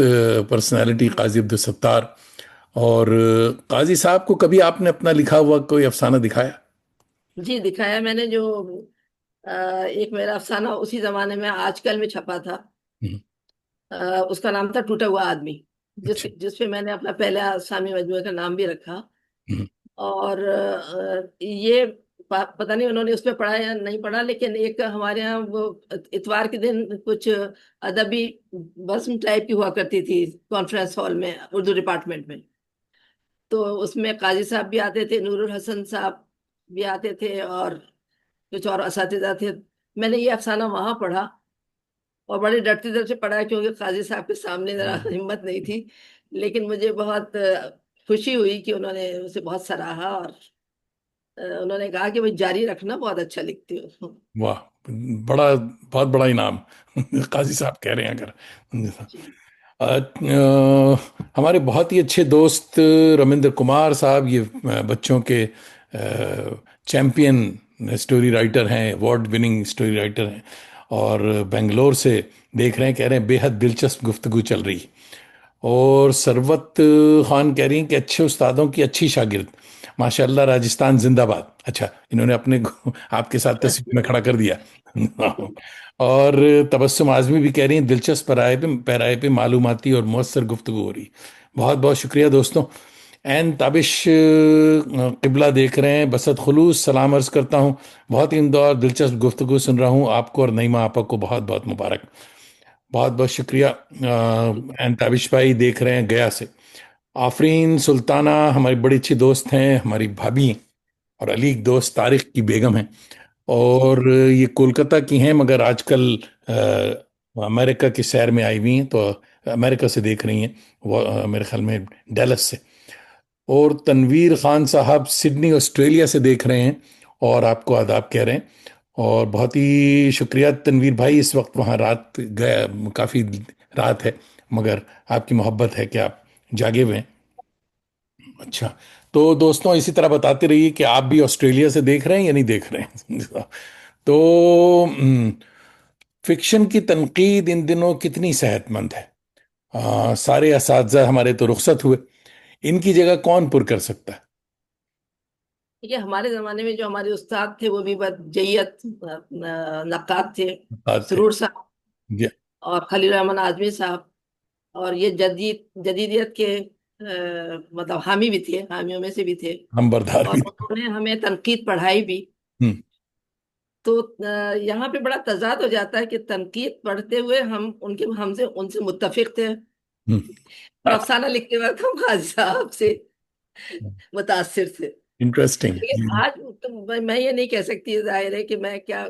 पर्सनालिटी काजी अब्दुल सत्तार। और काजी साहब को कभी आपने अपना लिखा हुआ कोई अफसाना दिखाया? जी दिखाया मैंने, जो एक मेरा अफसाना उसी जमाने में आजकल में छपा था। हम्म। उसका नाम था टूटा हुआ आदमी, अच्छा। जिसपे मैंने अपना पहला अफसाने मजमूए का नाम भी रखा। हम्म। और ये पता नहीं उन्होंने उसमें पढ़ा या नहीं पढ़ा, लेकिन एक हमारे यहाँ वो इतवार के दिन कुछ अदबी बज़्म टाइप की हुआ करती थी कॉन्फ्रेंस हॉल में उर्दू डिपार्टमेंट में। तो उसमें काजी साहब भी आते थे, नूरुल हसन साहब भी आते थे और कुछ और असातिज़ा थे। मैंने ये अफसाना वहां पढ़ा और बड़े डरते डरते पढ़ा क्योंकि काजी साहब के सामने जरा हिम्मत नहीं थी। लेकिन मुझे बहुत खुशी हुई कि उन्होंने उसे बहुत सराहा और उन्होंने कहा कि भाई जारी रखना, बहुत अच्छा लिखती हो। वाह, बड़ा, बहुत बड़ा इनाम। काजी साहब कह रहे हैं अगर। जी हमारे बहुत ही अच्छे दोस्त रविंद्र कुमार साहब, ये बच्चों के चैंपियन स्टोरी राइटर हैं, अवार्ड विनिंग स्टोरी राइटर हैं, और बेंगलोर से देख रहे हैं, कह रहे हैं बेहद दिलचस्प गुफ्तगू चल रही। और सरवत खान कह रही हैं कि अच्छे उस्तादों की अच्छी शागिर्द, माशाल्लाह, राजस्थान जिंदाबाद। अच्छा, इन्होंने अपने को आपके साथ तस्वीर में खड़ा कर दिया। और तबस्सुम आजमी भी कह रही हैं दिलचस्प पैराए पे मालूमाती और मौसर गुफ्तगू हो रही। बहुत बहुत शुक्रिया दोस्तों। एन ताबिश किबला देख रहे हैं, बसत खुलूस सलाम अर्ज करता हूँ, बहुत ही इंदौर दिलचस्प गुफ्तगू सुन रहा हूँ, आपको और नईमा आपा को बहुत बहुत मुबारक। बहुत बहुत शुक्रिया। एन ताबिश भाई देख रहे हैं गया से। आफरीन सुल्ताना हमारी बड़ी अच्छी दोस्त हैं, हमारी भाभी, और अली एक दोस्त तारिक की बेगम है, और ये कोलकाता की हैं मगर आजकल अमेरिका की सैर में आई हुई हैं, तो अमेरिका से देख रही हैं, वो मेरे ख्याल में डैलस से। और तनवीर खान साहब सिडनी ऑस्ट्रेलिया से देख रहे हैं और आपको आदाब कह रहे हैं। और बहुत ही शुक्रिया तनवीर भाई, इस वक्त वहाँ रात गया, काफ़ी रात है, मगर आपकी मोहब्बत है कि आप जागे हुए हैं। अच्छा, तो दोस्तों इसी तरह बताते रहिए कि आप भी ऑस्ट्रेलिया से देख रहे हैं या नहीं देख रहे हैं। तो फिक्शन की तनकीद इन दिनों कितनी सेहतमंद है? सारे असातिज़ा हमारे तो रुखसत हुए, इनकी जगह कौन पुर कर सकता है? ये हमारे जमाने में जो हमारे उस्ताद थे वो भी बस जय्यत नक्काद थे, बात है। सरूर साहब ये और खलील रहमान आजमी साहब। और ये जदीदियत के मतलब हामी भी थे, हामियों में से भी थे। हम बरदार और भी। उन्होंने हमें तनकीद पढ़ाई भी। हम्म। तो यहाँ पे बड़ा तजाद हो जाता है कि तनकीद पढ़ते हुए हम उनके हमसे उनसे मुत्तफिक थे, और अफसाना लिखते वक्त हम खान साहब से मुतासिर थे। इंटरेस्टिंग। लेकिन आज तो मैं ये नहीं कह सकती, जाहिर है कि मैं क्या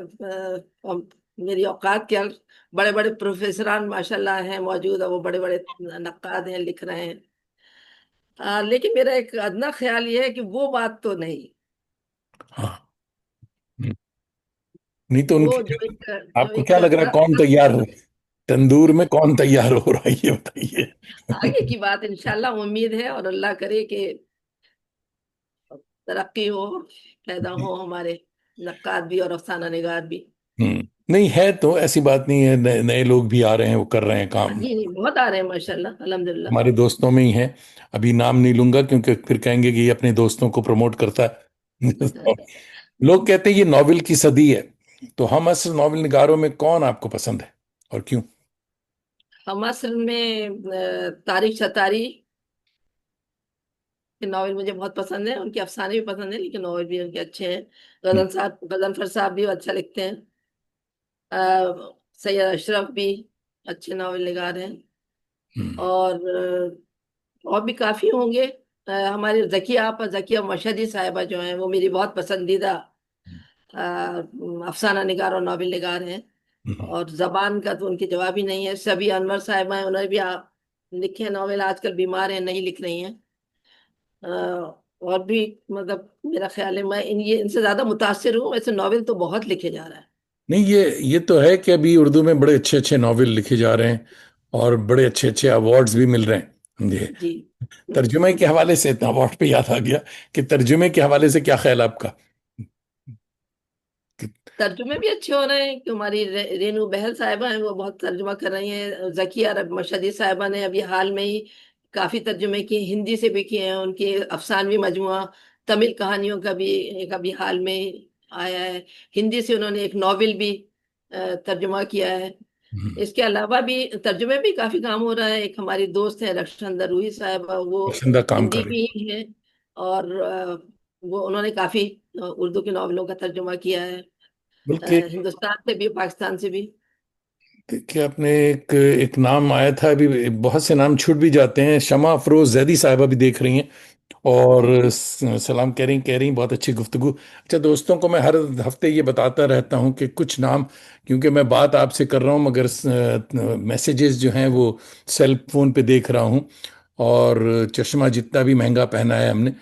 मेरी औकात क्या। बड़े बड़े प्रोफेसरान माशाल्लाह हैं मौजूद, और वो बड़े बड़े नक्काद हैं, लिख रहे हैं। लेकिन मेरा एक अदना ख्याल ये है कि वो बात तो नहीं। हाँ। हम्म। नहीं तो वो उनके, जो आपको एक क्या लग रहा है कौन तैयार हो, तंदूर में कौन तैयार हो रहा है, ये बताइए। आगे की बात इंशाल्लाह उम्मीद है, और अल्लाह करे कि तरक्की हो, पैदा हो हमारे नक्काद भी और अफसाना निगार भी। नहीं है तो ऐसी बात नहीं है, नए नए लोग भी आ रहे हैं, वो कर रहे हैं काम, जी जी, बहुत आ रहे हैं माशाल्लाह, अल्हम्दुलिल्लाह। हमारे दोस्तों में ही हैं। अभी नाम नहीं लूंगा क्योंकि फिर कहेंगे कि ये अपने दोस्तों को प्रमोट करता है। लोग कहते हैं ये नॉवेल की सदी है, तो हम असल नॉवेल निगारों में कौन आपको पसंद है और क्यों? हम असल में तारिक शतारी के नॉवेल मुझे बहुत पसंद है, उनके अफसाने भी पसंद है, लेकिन नॉवेल भी उनके अच्छे हैं। हम्म। गजनफर साहब भी अच्छा लिखते हैं। अ, सैयद अशरफ भी अच्छे नॉवेल निगार हैं। हम्म। और भी काफी होंगे। हमारी जकिया मशहदी साहिबा जो हैं वो मेरी बहुत पसंदीदा अ, अफसाना निगार और नॉवेल निगार हैं। हम्म। और जबान का तो उनके जवाब ही नहीं है। सभी अनवर साहिबा हैं, उन्होंने भी लिखे हैं नॉवेल, आजकल बीमार हैं, नहीं लिख रही हैं। अ, और भी मतलब मेरा ख्याल है मैं ये इनसे ज्यादा मुतासिर हूँ। वैसे नॉवेल तो बहुत लिखे जा रहा है। नहीं, ये तो है कि अभी उर्दू में बड़े अच्छे अच्छे नॉवेल लिखे जा रहे हैं और बड़े अच्छे अच्छे अवार्ड्स भी मिल रहे हैं ये। जी। तर्जुमे के हवाले से अवार्ड पे याद आ गया कि तर्जुमे के हवाले से क्या ख्याल आपका? कि- तर्जुमे भी अच्छे हो रहे हैं कि हमारी रेनू बहल साहिबा हैं, वो बहुत तर्जुमा कर रही हैं। जकिया अरब मशहदी साहिबा ने अभी हाल में ही काफी तर्जुमे किए, हिंदी से भी किए हैं। उनके अफसानवी मजमुआ तमिल कहानियों का भी एक अभी हाल में ही आया है। हिंदी से उन्होंने एक नॉवेल भी तर्जुमा किया है। हम्म। इसके अलावा भी तर्जुमे भी काफी काम हो रहा है। एक हमारी दोस्त है रक्षांदा रूही साहिबा, वो पसंदीदा काम हिंदी कर रहे की ही है। और वो उन्होंने काफी उर्दू के नॉवेलों का तर्जुमा किया है। बल्कि हिंदुस्तान से भी, पाकिस्तान से भी। देखिए, आपने एक एक नाम आया था अभी, बहुत से नाम छूट भी जाते हैं, शमा अफरोज जैदी साहिबा भी देख रही हैं और सलाम कह रही बहुत अच्छी गुफ्तगू। अच्छा दोस्तों को मैं हर हफ्ते ये बताता रहता हूँ कि कुछ नाम, क्योंकि मैं बात आपसे कर रहा हूँ मगर मैसेजेस जो हैं वो सेल फोन पे देख रहा हूँ, और चश्मा जितना भी महंगा पहना है हमने,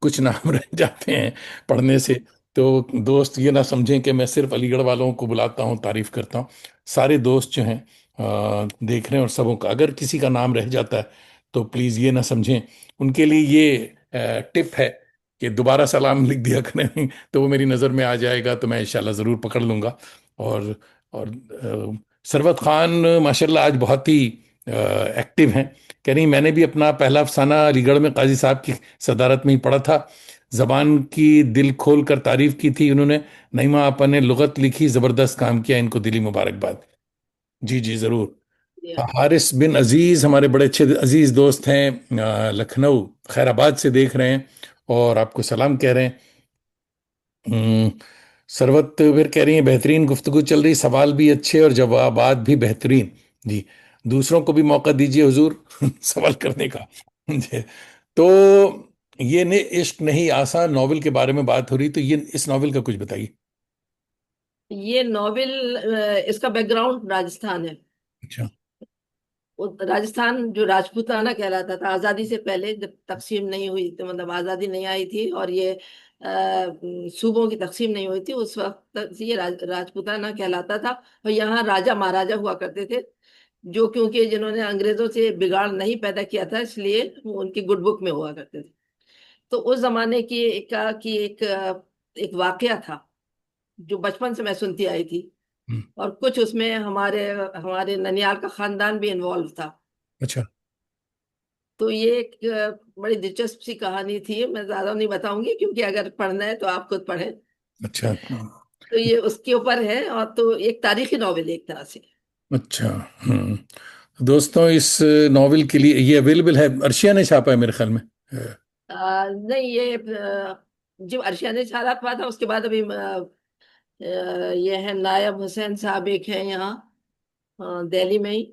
कुछ नाम रह जाते हैं पढ़ने से। तो दोस्त ये ना समझें कि मैं सिर्फ अलीगढ़ वालों को बुलाता हूँ, तारीफ करता हूँ। सारे दोस्त जो हैं دیکھ رہے ہیں، اور سبوں کا اگر کسی کا نام رہ جاتا ہے تو پلیز یہ نہ سمجھیں، ان کے لیے یہ ٹپ ہے کہ دوبارہ سلام لکھ دیا کریں تو وہ میری نظر میں آ جائے گا، تو میں انشاءاللہ ضرور پکڑ لوں گا۔ اور ثروت خان ماشاءاللہ آج بہت ہی ایکٹیو ہیں، کہہ رہی میں نے بھی اپنا پہلا افسانہ علی گڑھ میں قاضی صاحب کی صدارت میں ہی پڑھا تھا، زبان کی دل کھول کر تعریف کی تھی انہوں نے، نعیمہ آپا نے لغت لکھی، زبردست کام کیا، ان کو دلی مبارکباد۔ جی جی ضرور۔ حارث بن عزیز ہمارے بڑے اچھے عزیز دوست ہیں، لکھنؤ خیر آباد سے دیکھ رہے ہیں اور آپ کو سلام کہہ رہے ہیں۔ ہم، ثروت پھر کہہ رہی ہیں بہترین گفتگو چل رہی، سوال بھی اچھے اور جوابات بھی بہترین۔ جی، دوسروں کو بھی موقع دیجیے حضور سوال کرنے کا۔ جی، تو یہ عشق نہیں آسان ناول کے بارے میں بات ہو رہی، تو یہ اس ناول کا کچھ بتائیے۔ یہ ناول، اس کا بیک گراؤنڈ راجستھان ہے۔ اچھا۔ وہ راجستھان جو راجپوتانہ کہلاتا تھا آزادی سے پہلے، جب تقسیم نہیں ہوئی تو مطلب آزادی نہیں آئی تھی اور یہ صوبوں کی تقسیم نہیں ہوئی تھی، اس وقت تک یہ راجپوتانہ کہلاتا تھا، اور یہاں راجا مہاراجا ہوا کرتے تھے، جو کیونکہ جنہوں نے انگریزوں سے بگاڑ نہیں پیدا کیا تھا اس لیے وہ ان کی گڈ بک میں ہوا کرتے تھے۔ تو اس زمانے کی ایک واقعہ تھا جو بچپن سے میں سنتی آئی تھی، ہم، اور کچھ اس میں ہمارے ہمارے ننیال کا خاندان بھی انوالو تھا۔ اچھا تو یہ ایک بڑی دلچسپ سی کہانی تھی، میں زیادہ نہیں بتاؤں گی کیونکہ اگر پڑھنا ہے تو آپ خود پڑھیں۔ اچھا تو یہ اس کے اوپر ہے، اور تو ایک تاریخی ناول ہے ایک طرح سے۔ اچھا۔ ہم، دوستوں اس ناول کے لیے یہ اویلیبل ہے، ارشیا نے چھاپا ہے میرے خیال میں۔ نہیں، یہ جب ارشیا نے چھالا ہوا تھا اس کے بعد ابھی یہ ہے نائب حسین صاحب ایک ہیں یہاں دہلی میں ہی،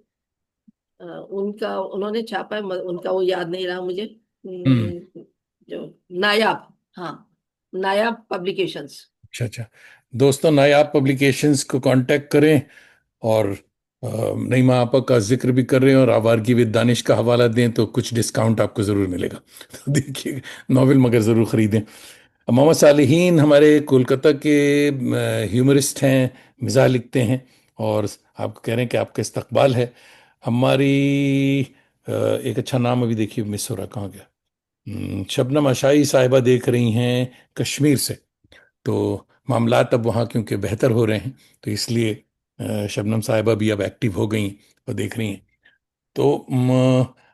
انہوں نے چھاپا ہے، ان کا وہ یاد نہیں رہا مجھے، ہم، جو نایاب، ہاں، نایاب پبلیکیشنز۔ اچھا اچھا۔ دوستوں نایاب پبلیکیشنز کو کانٹیکٹ کریں، اور نعیمہ آپا کا ذکر بھی کر رہے ہیں اور آوارگی ود دانش کا حوالہ دیں تو کچھ ڈسکاؤنٹ آپ کو ضرور ملے گا تو دیکھیے ناول مگر ضرور خریدیں۔ محمد صالحین ہمارے کولکتہ کے ہیومرسٹ ہیں، مزاح لکھتے ہیں، اور آپ کو کہہ رہے ہیں کہ آپ کا استقبال ہے۔ ہماری ایک اچھا نام ابھی دیکھیے مس ہو رہا، کہاں گیا؟ شبنم اشائی صاحبہ دیکھ رہی ہیں کشمیر سے، تو معاملات اب وہاں کیونکہ بہتر ہو رہے ہیں تو اس لیے شبنم صاحبہ بھی اب ایکٹیو ہو گئیں اور دیکھ رہی ہیں۔ تو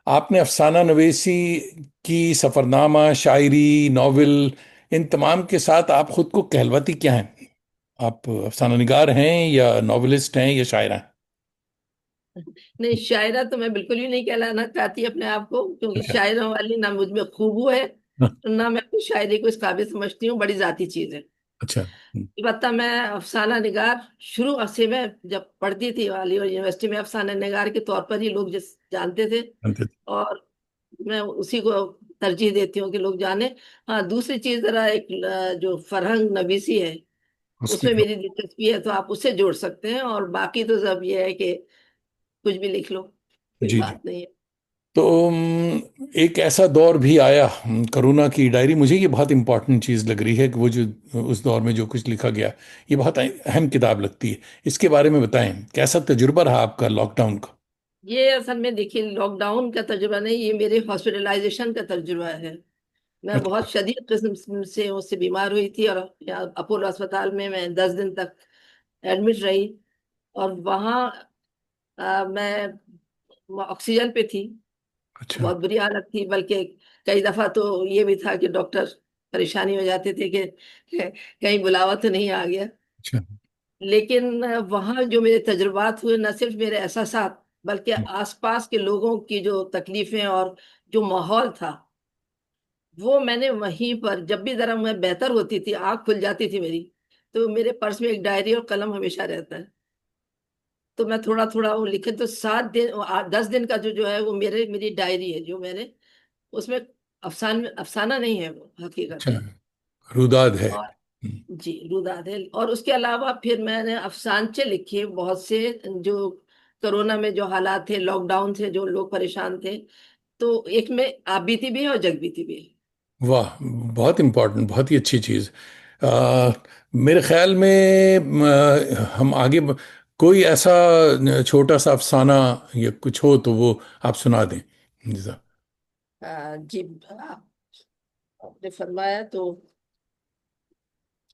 آپ نے افسانہ نویسی کی، سفرنامہ، شاعری، ناول، ان تمام کے ساتھ آپ خود کو کہلواتی کیا ہیں؟ آپ افسانہ نگار ہیں یا ناولسٹ ہیں یا شاعرہ ہیں؟ نہیں، شاعرہ تو میں بالکل بھی نہیں کہلانا چاہتی اپنے آپ کو، کیونکہ اچھا شاعروں والی نہ مجھ میں خوبو ہے، نہ میں اپنی شاعری کو اس قابل سمجھتی ہوں، بڑی ذاتی چیز ہے۔ اچھا البتہ میں افسانہ نگار شروع سے، میں جب پڑھتی تھی علی گڑھ یونیورسٹی میں، افسانہ نگار کے طور پر ہی لوگ جس جانتے تھے، اور میں اسی کو ترجیح دیتی ہوں کہ لوگ جانیں۔ ہاں، دوسری چیز ذرا ایک جو فرہنگ نویسی ہے اس اس کی میں میری دلچسپی ہے، تو آپ اسے جوڑ سکتے ہیں، اور باقی تو سب یہ ہے کہ کچھ بھی لکھ لو، کوئی جی جی۔ بات نہیں ہے۔ تو ایک ایسا دور بھی آیا، کرونا کی ڈائری مجھے یہ بہت امپورٹنٹ چیز لگ رہی ہے کہ وہ جو اس دور میں جو کچھ لکھا گیا یہ بہت اہم کتاب لگتی ہے، اس کے بارے میں بتائیں کیسا تجربہ رہا آپ کا لاک ڈاؤن کا؟ یہ اصل میں دیکھیے لاک ڈاؤن کا تجربہ نہیں، یہ میرے ہاسپٹلائزیشن کا تجربہ ہے۔ میں اچھا بہت شدید قسم سے اس سے بیمار ہوئی تھی، اور یہاں اپولو اسپتال میں 10 دن تک ایڈمٹ رہی، اور وہاں میں آکسیجن پہ تھی، اچھا بہت بری حالت تھی، بلکہ کئی دفعہ تو یہ بھی تھا کہ ڈاکٹر پریشانی ہو جاتے تھے کہ کہیں بلاوا تو نہیں آ گیا۔ اچھا لیکن وہاں جو میرے تجربات ہوئے، نہ صرف میرے احساسات بلکہ آس پاس کے لوگوں کی جو تکلیفیں اور جو ماحول تھا، وہ میں نے وہیں پر، جب بھی ذرا میں بہتر ہوتی تھی، آنکھ کھل جاتی تھی میری، تو میرے پرس میں ایک ڈائری اور قلم ہمیشہ رہتا ہے، تو میں تھوڑا تھوڑا وہ لکھے، تو 7 دن 10 دن کا جو ہے وہ میری ڈائری ہے، جو میں نے اس میں افسانہ نہیں ہے، وہ حقیقت اچھا، ہے۔ روداد ہے۔ اور جی، روداد ہے، اور اس کے علاوہ پھر میں نے افسانچے لکھے بہت سے، جو کرونا میں جو حالات تھے، لاک ڈاؤن سے جو لوگ پریشان تھے، تو ایک میں آپ بیتی بھی ہے اور جگ بیتی بھی ہے۔ واہ، بہت امپورٹنٹ، بہت ہی اچھی چیز۔ میرے خیال میں ہم آگے کوئی ایسا چھوٹا سا افسانہ یا کچھ ہو تو وہ آپ سنا دیں جی صاحب۔ جی، آپ نے فرمایا تو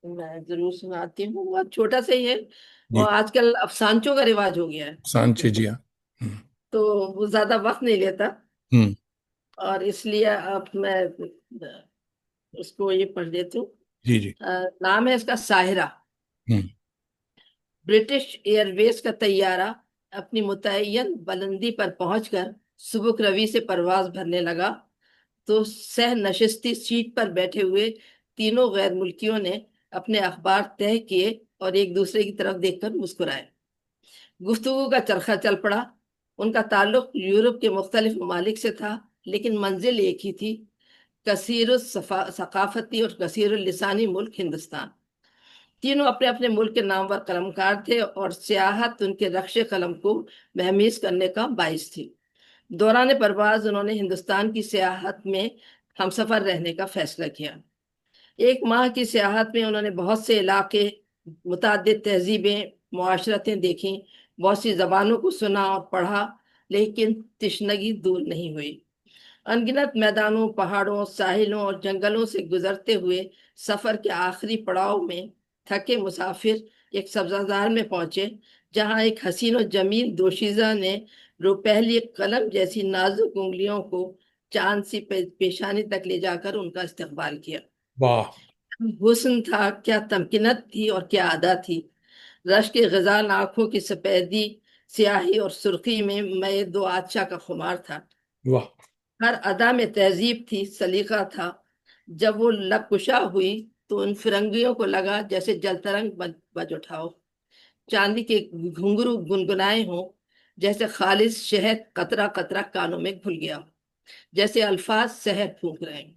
میں ضرور سناتی ہوں، بہت چھوٹا سا ہی ہے، جی اور آج کل افسانچوں کا رواج ہو گیا ہے، سانچے جی ہاں۔ ہوں، تو وہ زیادہ وقت نہیں لیتا، ہوں، اور اس لیے اب میں اس کو یہ پڑھ دیتی ہوں۔ جی جی۔ نام ہے اس کا ساحرہ۔ ہوں، برٹش ایئر ویز کا طیارہ اپنی متعین بلندی پر پہنچ کر سبک روی سے پرواز بھرنے لگا تو سہ نشستی سیٹ پر بیٹھے ہوئے تینوں غیر ملکیوں نے اپنے اخبار طے کیے اور ایک دوسرے کی طرف دیکھ کر مسکرائے۔ گفتگو کا چرخہ چل پڑا۔ ان کا تعلق یورپ کے مختلف ممالک سے تھا، لیکن منزل ایک ہی تھی: کثیر ثقافتی اور کثیر اللسانی ملک ہندوستان۔ تینوں اپنے اپنے ملک کے نامور قلمکار تھے، اور سیاحت ان کے رخش قلم کو مہمیز کرنے کا باعث تھی۔ دوران پرواز انہوں نے ہندوستان کی سیاحت میں ہمسفر رہنے کا فیصلہ کیا۔ 1 ماہ کی سیاحت میں انہوں نے بہت سے علاقے، متعدد تہذیبیں، معاشرتیں دیکھیں، بہت سی زبانوں کو سنا اور پڑھا، لیکن تشنگی دور نہیں ہوئی۔ انگنت میدانوں، پہاڑوں، ساحلوں اور جنگلوں سے گزرتے ہوئے سفر کے آخری پڑاؤ میں تھکے مسافر ایک سبزہ میں پہنچے، جہاں ایک حسین و جمیل دوشیزہ نے روپہلی قلم جیسی نازک انگلیوں کو چاند سی پیشانی تک لے جا کر ان کا استقبال کیا۔ واہ حسن تھا، کیا تمکنت تھی اور کیا ادا تھی! رش کے غزال آنکھوں کی سفیدی، سیاہی اور سرخی میں دو آدشاہ کا خمار تھا۔ واہ ہر ادا میں تہذیب تھی، سلیقہ تھا۔ جب وہ لب کشا ہوئی تو ان فرنگیوں کو لگا جیسے جل ترنگ بج اٹھاؤ، چاندی کے گھنگرو گنگنائے ہوں، جیسے خالص شہد قطرہ قطرہ کانوں میں گھل گیا ہو، جیسے الفاظ زہر پھونک رہے ہیں۔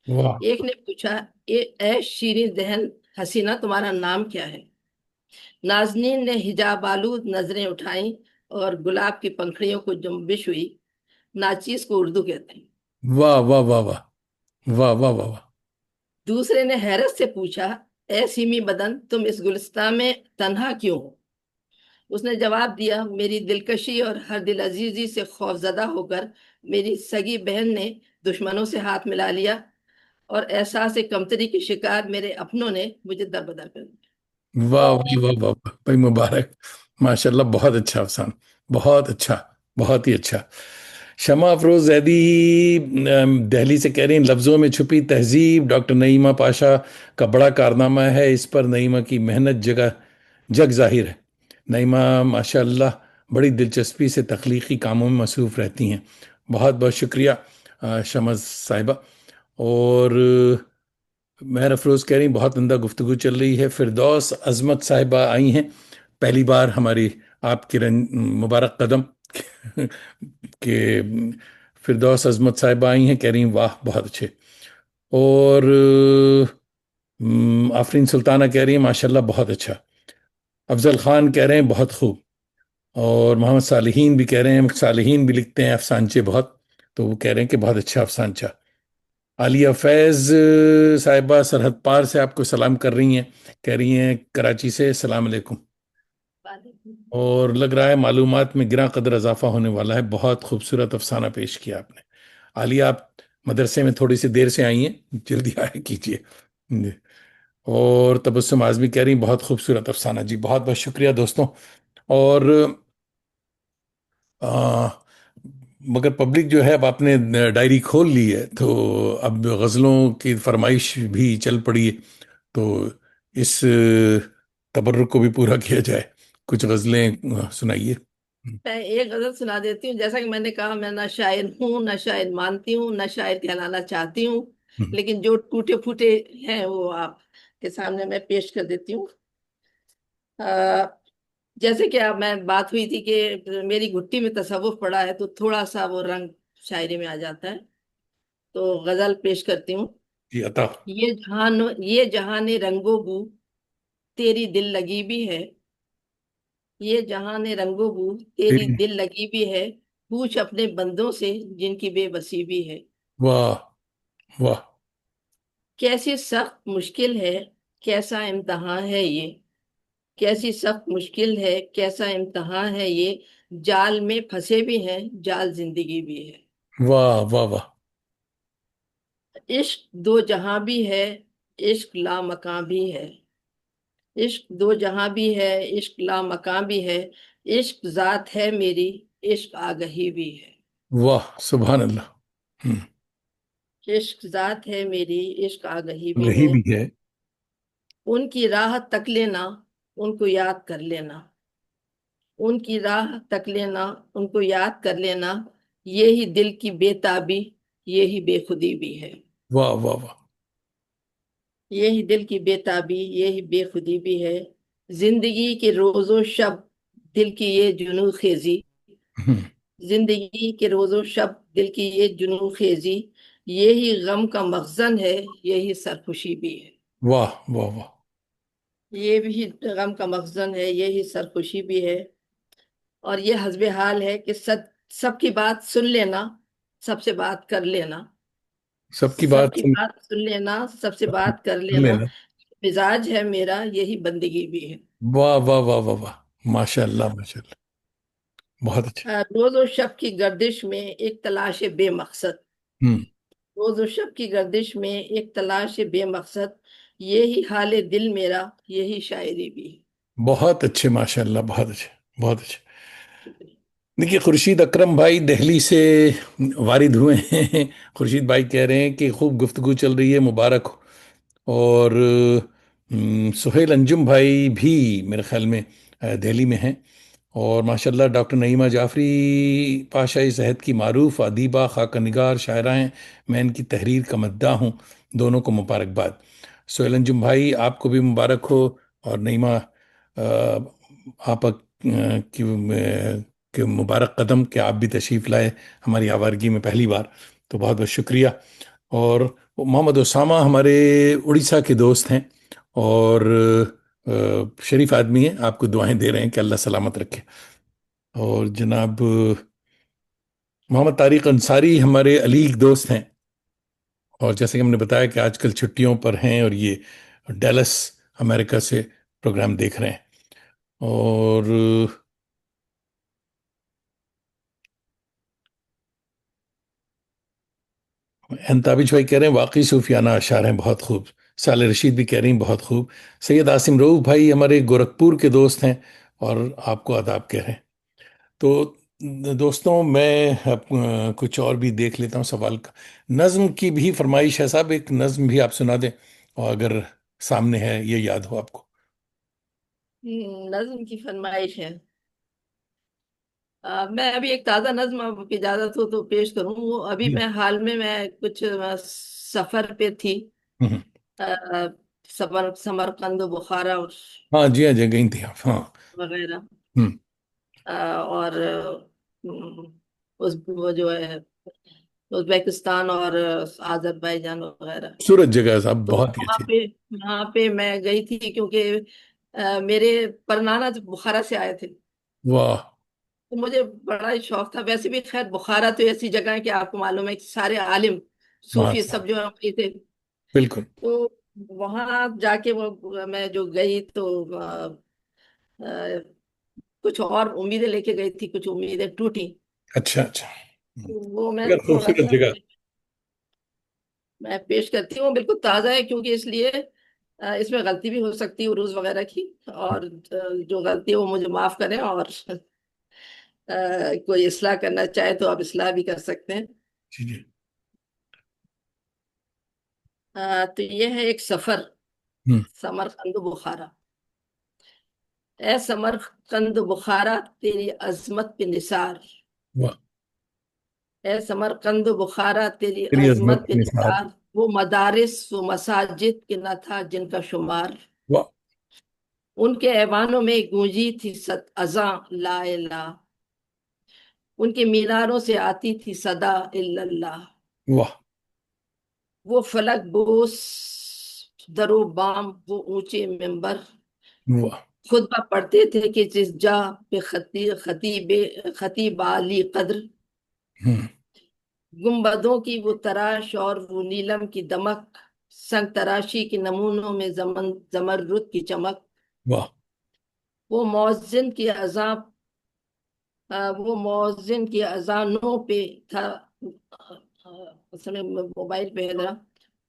واہ ایک نے پوچھا: اے شیریں دہن حسینہ، تمہارا نام کیا ہے؟ نازنین نے حجاب آلود نظریں اٹھائیں اور گلاب کی پنکھڑیوں کو جنبش ہوئی۔ ناچیز کو اردو کہتے ہیں۔ واہ واہ واہ واہ واہ واہ واہ واہ۔ دوسرے نے حیرت سے پوچھا: اے سیمی بدن، تم اس گلستان میں تنہا کیوں ہو؟ اس نے جواب دیا: میری دلکشی اور ہر دل عزیزی سے خوف زدہ ہو کر میری سگی بہن نے دشمنوں سے ہاتھ ملا لیا، اور احساس کمتری کی شکار میرے اپنوں نے مجھے دربدر کر دیا۔ واہ واہ واہ واہ واہ، بھائی مبارک، ماشاء اللہ، بہت اچھا افسان، بہت اچھا، بہت ہی اچھا۔ شمع افروز زیدی دہلی سے کہہ رہی ہیں: لفظوں میں چھپی تہذیب ڈاکٹر نعیمہ پاشا کا بڑا کارنامہ ہے، اس پر نعیمہ کی محنت جگ ظاہر ہے۔ نعیمہ ماشاء اللہ بڑی دلچسپی سے تخلیقی کاموں میں مصروف رہتی ہیں۔ بہت بہت شکریہ شمع صاحبہ۔ اور مہر افروز کہہ رہی ہیں: بہت عمدہ گفتگو چل رہی ہے۔ فردوس عظمت صاحبہ آئی ہیں پہلی بار ہماری آپ کی مبارک قدم کہ فردوس عظمت صاحبہ آئی ہیں، کہہ رہی ہیں واہ بہت اچھے۔ اور آفرین سلطانہ کہہ رہی ہیں ماشاءاللہ بہت اچھا۔ افضل خان کہہ رہے ہیں بہت خوب۔ اور محمد صالحین بھی کہہ رہے ہیں، صالحین بھی لکھتے ہیں افسانچے بہت، تو وہ کہہ رہے ہیں کہ بہت اچھا افسانچہ۔ عالیہ فیض صاحبہ سرحد پار سے آپ کو سلام کر رہی ہیں، کہہ رہی ہیں کراچی سے السلام علیکم، اور لگ رہا ہے معلومات میں گراں قدر اضافہ ہونے والا ہے۔ بہت خوبصورت افسانہ پیش کیا آپ نے عالیہ۔ آپ مدرسے میں تھوڑی سی دیر سے آئی ہیں، جلدی آیا کیجیے۔ اور تبسم اعظمی کہہ رہی ہیں بہت خوبصورت افسانہ۔ جی بہت بہت شکریہ دوستوں۔ اور آ، مگر پبلک جو ہے، اب آپ نے ڈائری کھول لی ہے تو اب غزلوں کی فرمائش بھی چل پڑی ہے، تو اس تبرک کو بھی پورا کیا جائے۔ کچھ غزلیں سنائیے۔ میں ایک غزل سنا دیتی ہوں۔ جیسا کہ میں نے کہا، میں نہ شاعر ہوں، نہ شاعر مانتی ہوں، نہ شاعر کہلانا چاہتی ہوں، لیکن جو ٹوٹے پھوٹے ہیں وہ آپ کے سامنے میں پیش کر دیتی ہوں۔ جیسے کہ اب میں بات ہوئی تھی کہ میری گھٹی میں تصوف پڑا ہے، تو تھوڑا سا وہ رنگ شاعری میں آ جاتا ہے، تو غزل پیش کرتی ہوں۔ جی عطا۔ یہ جہان رنگو بو تیری دل لگی بھی ہے، یہ جہان رنگو بو تیری تیری دل لگی بھی ہے، پوچھ اپنے بندوں سے جن کی بے بسی بھی ہے۔ واہ واہ کیسی سخت مشکل ہے، کیسا امتحان ہے یہ، کیسی سخت مشکل ہے، کیسا امتحان ہے یہ، جال میں پھنسے بھی ہیں، جال زندگی بھی ہے۔ واہ واہ واہ۔ عشق دو جہاں بھی ہے، عشق لامکاں بھی ہے، عشق دو جہاں بھی ہے، عشق لامکاں بھی ہے، عشق ذات ہے میری، عشق آگہی بھی ہے۔ واہ سبحان اللہ۔ ہوں، عشق ذات ہے میری، عشق آگہی بھی رہی ہے، بھی ہے۔ ان کی راہ تک لینا، ان کو یاد کر لینا، ان کی راہ تک لینا، ان کو یاد کر لینا، یہی دل کی بے تابی، یہی بے خودی بھی ہے۔ واہ واہ واہ۔ یہی دل کی بے تابی، یہی بے خودی بھی ہے، زندگی کے روز و شب، دل کی یہ جنون خیزی، ہوں، زندگی کے روز و شب، دل کی یہ جنون خیزی، یہی غم کا مخزن ہے، یہی سرخوشی بھی ہے۔ واہ واہ واہ۔ یہ بھی غم کا مخزن ہے، یہی سرخوشی بھی ہے، اور یہ حسب حال ہے کہ سب کی بات سن لینا، سب سے بات کر لینا، سب کی سب بات کی سن بات سن لینا، سب سے بات کر سن لینا، لینا۔ مزاج ہے میرا، یہی بندگی بھی ہے۔ واہ واہ واہ واہ واہ، ماشاء اللہ ماشاء اللہ، بہت اچھا۔ روز و شب کی گردش میں ایک تلاش بے مقصد، ہوں، روز و شب کی گردش میں ایک تلاش بے مقصد، یہی حال دل میرا، یہی شاعری بھی ہے۔ بہت اچھے ماشاء اللہ، بہت اچھے، بہت اچھے۔ شکریہ۔ دیکھیے خورشید اکرم بھائی دہلی سے وارد ہوئے ہیں۔ خورشید بھائی کہہ رہے ہیں کہ خوب گفتگو چل رہی ہے، مبارک ہو۔ اور سہیل انجم بھائی بھی میرے خیال میں دہلی میں ہیں۔ اور ماشاءاللہ ڈاکٹر نعیمہ جعفری پاشائی صحت کی معروف ادیبہ خاکہ نگار شاعرہ ہیں، میں ان کی تحریر کا مداح ہوں، دونوں کو مبارکباد۔ سہیل انجم بھائی آپ کو بھی مبارک ہو، اور نعیمہ آپ کے مبارک قدم کہ آپ بھی تشریف لائے ہماری آوارگی میں پہلی بار، تو بہت بہت شکریہ۔ اور محمد اسامہ ہمارے اڑیسہ کے دوست ہیں، اور شریف آدمی ہیں، آپ کو دعائیں دے رہے ہیں کہ اللہ سلامت رکھے۔ اور جناب محمد طارق انصاری ہمارے علیگ دوست ہیں، اور جیسے کہ ہم نے بتایا کہ آج کل چھٹیوں پر ہیں، اور یہ ڈیلس امریکہ سے پروگرام دیکھ رہے ہیں۔ اور انتابش بھائی کہہ رہے ہیں واقعی صوفیانہ اشعار ہیں، بہت خوب۔ صالح رشید بھی کہہ رہی ہیں بہت خوب۔ سید عاصم رؤوف بھائی ہمارے گورکھپور کے دوست ہیں، اور آپ کو آداب کہہ رہے ہیں۔ تو دوستوں میں اب کچھ اور بھی دیکھ لیتا ہوں سوال کا۔ نظم کی بھی فرمائش ہے صاحب، ایک نظم بھی آپ سنا دیں، اور اگر سامنے ہے یہ یاد ہو آپ کو۔ نظم کی فرمائش ہے، میں ابھی ایک تازہ نظم آپ کی اجازت ہو تو پیش کروں، وہ ابھی جی۔ میں حال میں کچھ سفر پہ تھی، ہوں۔ سمرقند و بخارا ہاں جی، ہاں جی، گئی تھی آپ، ہاں۔ وغیرہ، ہوں۔ اور وہ جو ہے ازبیکستان اور آذربائیجان وغیرہ، خوبصورت جگہ ہے صاحب، تو بہت ہی اچھی۔ وہاں پہ میں گئی تھی کیونکہ میرے پرنانا جو بخارا سے آئے تھے، واہ۔ تو مجھے بڑا ہی شوق تھا۔ ویسے بھی خیر بخارا تو ایسی جگہ ہے کہ آپ کو معلوم ہے کہ سارے عالم وہاں صوفی سے سب جو ہیں وہیں تھے، بالکل۔ تو وہاں جا کے میں جو گئی تو آ، کچھ اور امیدیں لے کے گئی تھی، کچھ امیدیں ٹوٹی، اچھا اچھا۔ وہ میں اگر تھوڑا خوبصورت سا جگہ۔ میں پیش کرتی ہوں، بالکل تازہ ہے کیونکہ اس لیے اس میں غلطی بھی ہو سکتی ہے عروض وغیرہ کی، اور جو غلطی ہے وہ مجھے معاف کریں، اور کوئی اصلاح کرنا چاہے تو آپ اصلاح بھی کر سکتے ہیں۔ جی جی۔ تو یہ ہے ایک سفر، ہوں۔ سمرقند و بخارا۔ اے سمرقند بخارا تیری عظمت پہ نثار، واہ۔ اے سمرقند بخارا تیری تیری عظمت عظمت پہ کے ساتھ۔ نثار، وہ مدارس و مساجد کے نہ تھا جن کا شمار، واہ ان کے ایوانوں میں گونجی تھی صد اذاں لا الہ، ان کے میناروں سے آتی تھی صدا الا اللہ، واہ وہ فلک بوس در و بام، وہ اونچے ممبر، واہ۔ خطبہ پڑھتے تھے کہ جس جا پہ خطیب عالی قدر، ہوں۔ گنبدوں کی وہ تراش اور وہ نیلم کی دمک، سنگ تراشی کے نمونوں میں زمرد کی چمک، واہ وہ مؤذن کی اذان وہ مؤذن کی اذانوں پہ تھا، اصل میں موبائل پہ ہے ذرا،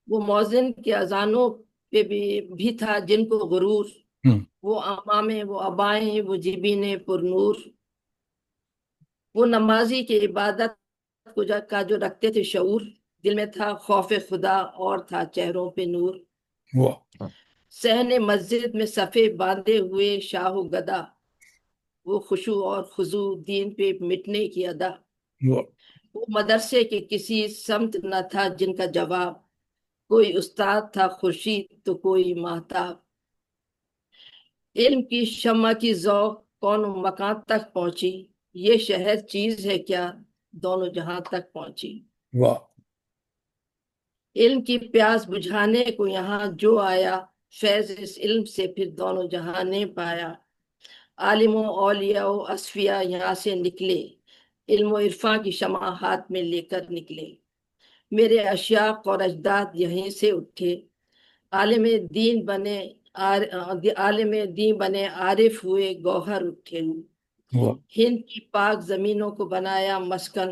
وہ مؤذن کی اذانوں پہ بھی تھا جن کو غرور، ہوں، وہ امامیں، وہ ابائیں، وہ جبین پر نور، وہ نمازی کی عبادت کا جو رکھتے تھے شعور، دل میں تھا خوف خدا اور تھا چہروں پہ نور، واہ صحن مسجد میں صفے باندھے ہوئے شاہ و گدا، وہ خشوع اور خضوع دین پہ مٹنے کی ادا، واہ وہ مدرسے کے کسی سمت نہ تھا جن کا جواب، کوئی استاد تھا خورشید تو کوئی ماہتاب، علم کی شمع کی ذوق کون و مکان تک پہنچی، یہ شہر چیز ہے کیا دونوں جہاں تک پہنچی، واہ علم کی پیاس بجھانے کو یہاں جو آیا، فیض اس علم سے پھر دونوں جہاں نے پایا، عالموں اولیاء و اصفیاء یہاں سے نکلے، علم و عرفان کی شمع ہاتھ میں لے کر نکلے، میرے اشیاق اور اجداد یہیں سے اٹھے، عالم دین بنے عالم دین بنے عارف ہوئے گوہر اٹھے، واہ ہند کی پاک زمینوں کو بنایا مسکن،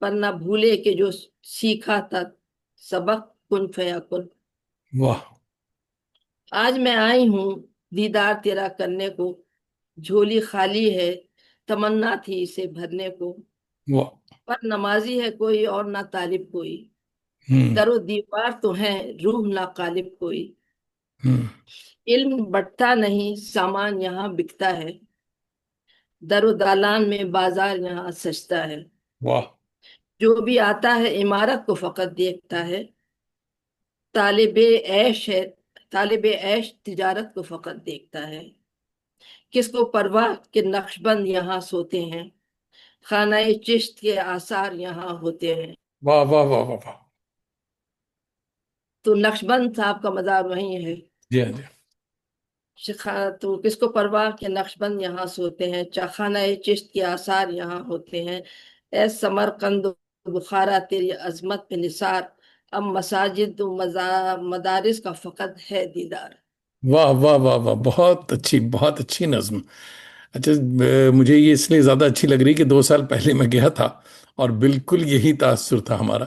پر نہ بھولے کہ جو سیکھا تھا سبق کن فیا کن، واہ آج میں آئی ہوں دیدار تیرا کرنے کو، جھولی خالی ہے تمنا تھی اسے بھرنے کو، واہ پر نمازی ہے کوئی اور نہ طالب کوئی، ہوں در و دیوار تو ہیں روح نہ غالب کوئی، ہوں علم بٹتا نہیں سامان یہاں بکتا ہے، در و دالان میں بازار یہاں سجتا ہے، واہ جو بھی آتا ہے عمارت کو فقط دیکھتا ہے، طالب عیش ہے طالب عیش تجارت کو فقط دیکھتا ہے، کس کو پرواہ کہ نقش بند یہاں سوتے ہیں، خانہ چشت کے آثار یہاں ہوتے ہیں، واہ واہ واہ واہ واہ تو نقش بند صاحب کا مزار وہیں ہے، جی ہاں جی تو کس کو پرواہ کے نقش بند یہاں سوتے ہیں، خانہ چشت کے آثار یہاں ہوتے ہیں، اے سمرقند و بخارا تیری عظمت پہ نثار، اب مساجد و مدارس کا فقط ہے دیدار، واہ واہ واہ واہ بہت اچھی نظم. اچھا، مجھے یہ اس لیے زیادہ اچھی لگ رہی کہ 2 سال پہلے میں گیا تھا اور بالکل یہی تاثر تھا ہمارا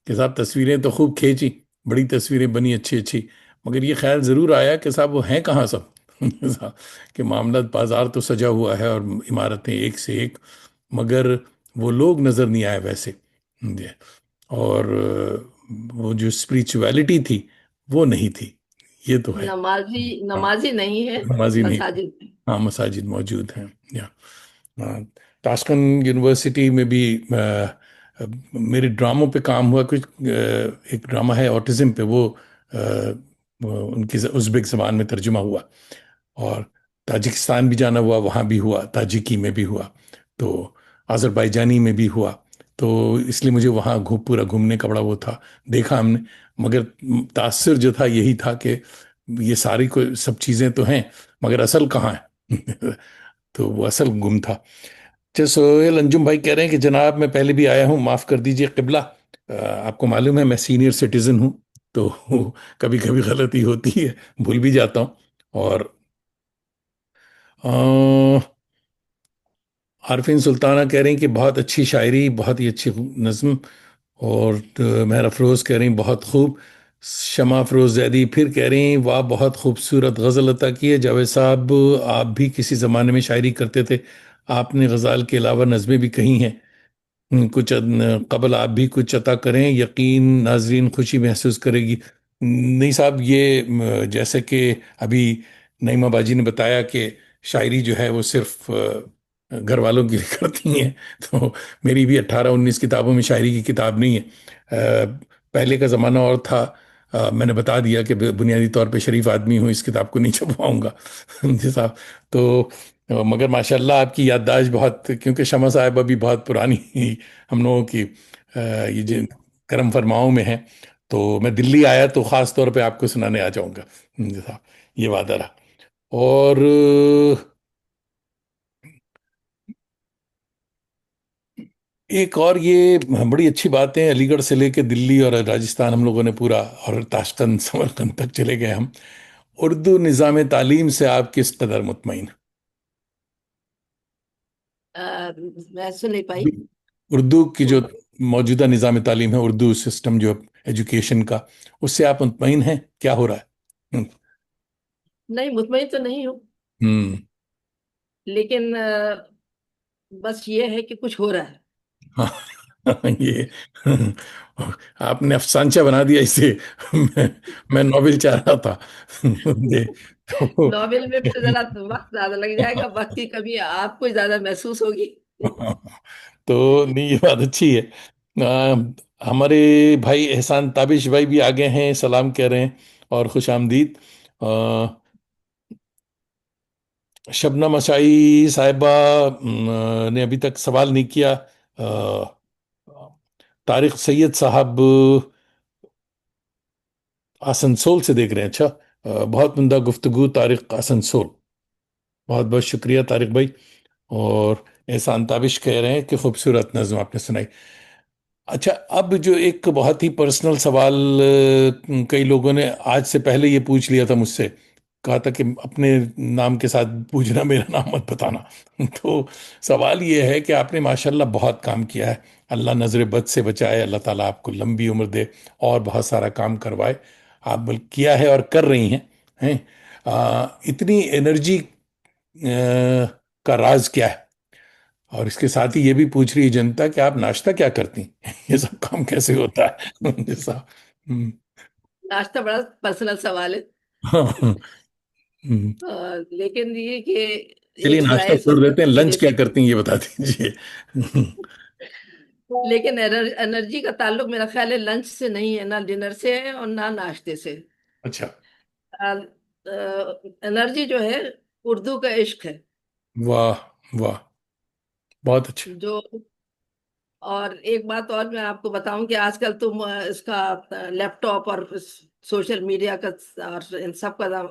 کہ صاحب تصویریں تو خوب کھینچی، بڑی تصویریں بنی اچھی اچھی، مگر یہ خیال ضرور آیا کہ صاحب وہ ہیں کہاں سب کہ معاملہ بازار تو سجا ہوا ہے اور عمارتیں ایک سے ایک، مگر وہ لوگ نظر نہیں آئے ویسے. جی. اور وہ جو اسپریچویلٹی تھی وہ نہیں تھی. یہ تو ہے. نمازی ہاں، نمازی نہیں ہے، نمازی نہیں تھی. مساجد میں، ہاں، مساجد موجود ہیں. یا تاشکند یونیورسٹی میں بھی میرے ڈراموں پہ کام ہوا. کچھ ایک ڈرامہ ہے آٹزم پہ، وہ ان کی ازبک زبان میں ترجمہ ہوا، اور تاجکستان بھی جانا ہوا، وہاں بھی ہوا، تاجکی میں بھی ہوا، تو آذربائیجانی میں بھی ہوا. تو اس لیے مجھے وہاں پورا گھومنے کا بڑا وہ تھا، دیکھا ہم نے. مگر تاثر جو تھا یہی تھا کہ یہ ساری سب چیزیں تو ہیں مگر اصل کہاں ہے تو وہ اصل گم تھا. اچھا سہیل، انجم بھائی کہہ رہے ہیں کہ جناب میں پہلے بھی آیا ہوں، معاف کر دیجئے قبلہ. آپ کو معلوم ہے میں سینئر سٹیزن ہوں، تو کبھی کبھی غلطی ہوتی ہے، بھول بھی جاتا ہوں. اور عارفین سلطانہ کہہ رہی ہیں کہ بہت اچھی شاعری، بہت ہی اچھی نظم. اور مہر افروز کہہ رہی ہیں بہت خوب. شمع افروز زیدی پھر کہہ رہی ہیں واہ بہت خوبصورت غزل عطا کی ہے جاوید صاحب، آپ بھی کسی زمانے میں شاعری کرتے تھے، آپ نے غزال کے علاوہ نظمیں بھی کہی ہیں. کچھ قبل آپ بھی کچھ عطا کریں، یقین ناظرین خوشی محسوس کرے گی. نہیں صاحب، یہ جیسے کہ ابھی نعیمہ باجی نے بتایا کہ شاعری جو ہے وہ صرف گھر والوں کے لیے کرتی ہیں، تو میری بھی 18-19 کتابوں میں شاعری کی کتاب نہیں ہے. پہلے کا زمانہ اور تھا. میں نے بتا دیا کہ بنیادی طور پہ شریف آدمی ہوں، اس کتاب کو نہیں چھپواؤں گا جی صاحب. تو مگر ماشاءاللہ آپ کی یادداشت بہت، کیونکہ شمع صاحبہ بھی بہت پرانی ہم لوگوں کی یہ جو کرم فرماؤں میں ہیں، تو میں دلی آیا تو خاص طور پہ آپ کو سنانے آ جاؤں گا جی صاحب، یہ وعدہ رہا. اور ایک اور یہ بڑی اچھی بات ہے، علی گڑھ سے لے کے دلی اور راجستھان ہم لوگوں نے پورا، اور تاشقند سمرقند تک چلے گئے ہم. اردو نظام تعلیم سے آپ کس قدر مطمئن؟ मैं सुन नहीं पाई। उर्दू की जो वो मौजूदा निज़ाम तालीम है, उर्दू सिस्टम जो एजुकेशन का, उससे आप मुतमईन हैं? क्या हो रहा है? नहीं, मुतमईन तो नहीं हूँ, हम्म। लेकिन बस ये है कि कुछ हो रहा है। हाँ, ये आपने अफसानचा बना दिया इसे। मैं मैं नोवेल चाह रहा था। ये तो नॉवेल में फिर जरा वक्त ज्यादा लग जाएगा, वक्त की कमी आपको ज्यादा महसूस होगी। तो नहीं, ये बात अच्छी है। हमारे भाई एहसान ताबिश भाई भी आ गए हैं, सलाम कह रहे हैं और खुश आमदीद। शबनम अशाई साहिबा ने अभी तक सवाल नहीं किया। तारिक सैयद साहब आसनसोल से देख रहे हैं। अच्छा, बहुत उम्दा गुफ्तगू तारिक आसनसोल। बहुत बहुत शुक्रिया तारिक भाई। और एहसान ताबिश कह रहे हैं कि खूबसूरत नज्म आपने सुनाई। अच्छा, अब जो एक बहुत ही पर्सनल सवाल कई लोगों ने आज से पहले ये पूछ लिया था मुझसे, कहा था कि अपने नाम के साथ पूछना, मेरा नाम मत बताना। तो सवाल ये है कि आपने माशाल्लाह बहुत काम किया है। अल्लाह नजर बद से बचाए, अल्लाह ताला आपको लंबी उम्र दे और बहुत सारा काम करवाए। आप बल्कि किया है और कर रही हैं। इतनी एनर्जी का राज क्या है? और इसके साथ ही ये भी पूछ रही है जनता कि आप नाश्ता क्या करती हैं? ये सब काम कैसे होता है? जैसा। हम्म। नाश्ता बड़ा पर्सनल सवाल है। हाँ, हम्म। लेकिन ये कि चलिए एक नाश्ता जायज छोड़ देते हैं, लंच क्या देती हूँ। करती हैं ये बता दीजिए। लेकिन एनर्जी का ताल्लुक मेरा ख्याल है लंच से नहीं है, ना डिनर से है और ना नाश्ते से। अच्छा। एनर्जी जो है, उर्दू का इश्क है। वाह, वाह, बहुत अच्छा। जो और एक बात और मैं आपको बताऊं कि आजकल तो इसका लैपटॉप और सोशल मीडिया का और इन सब का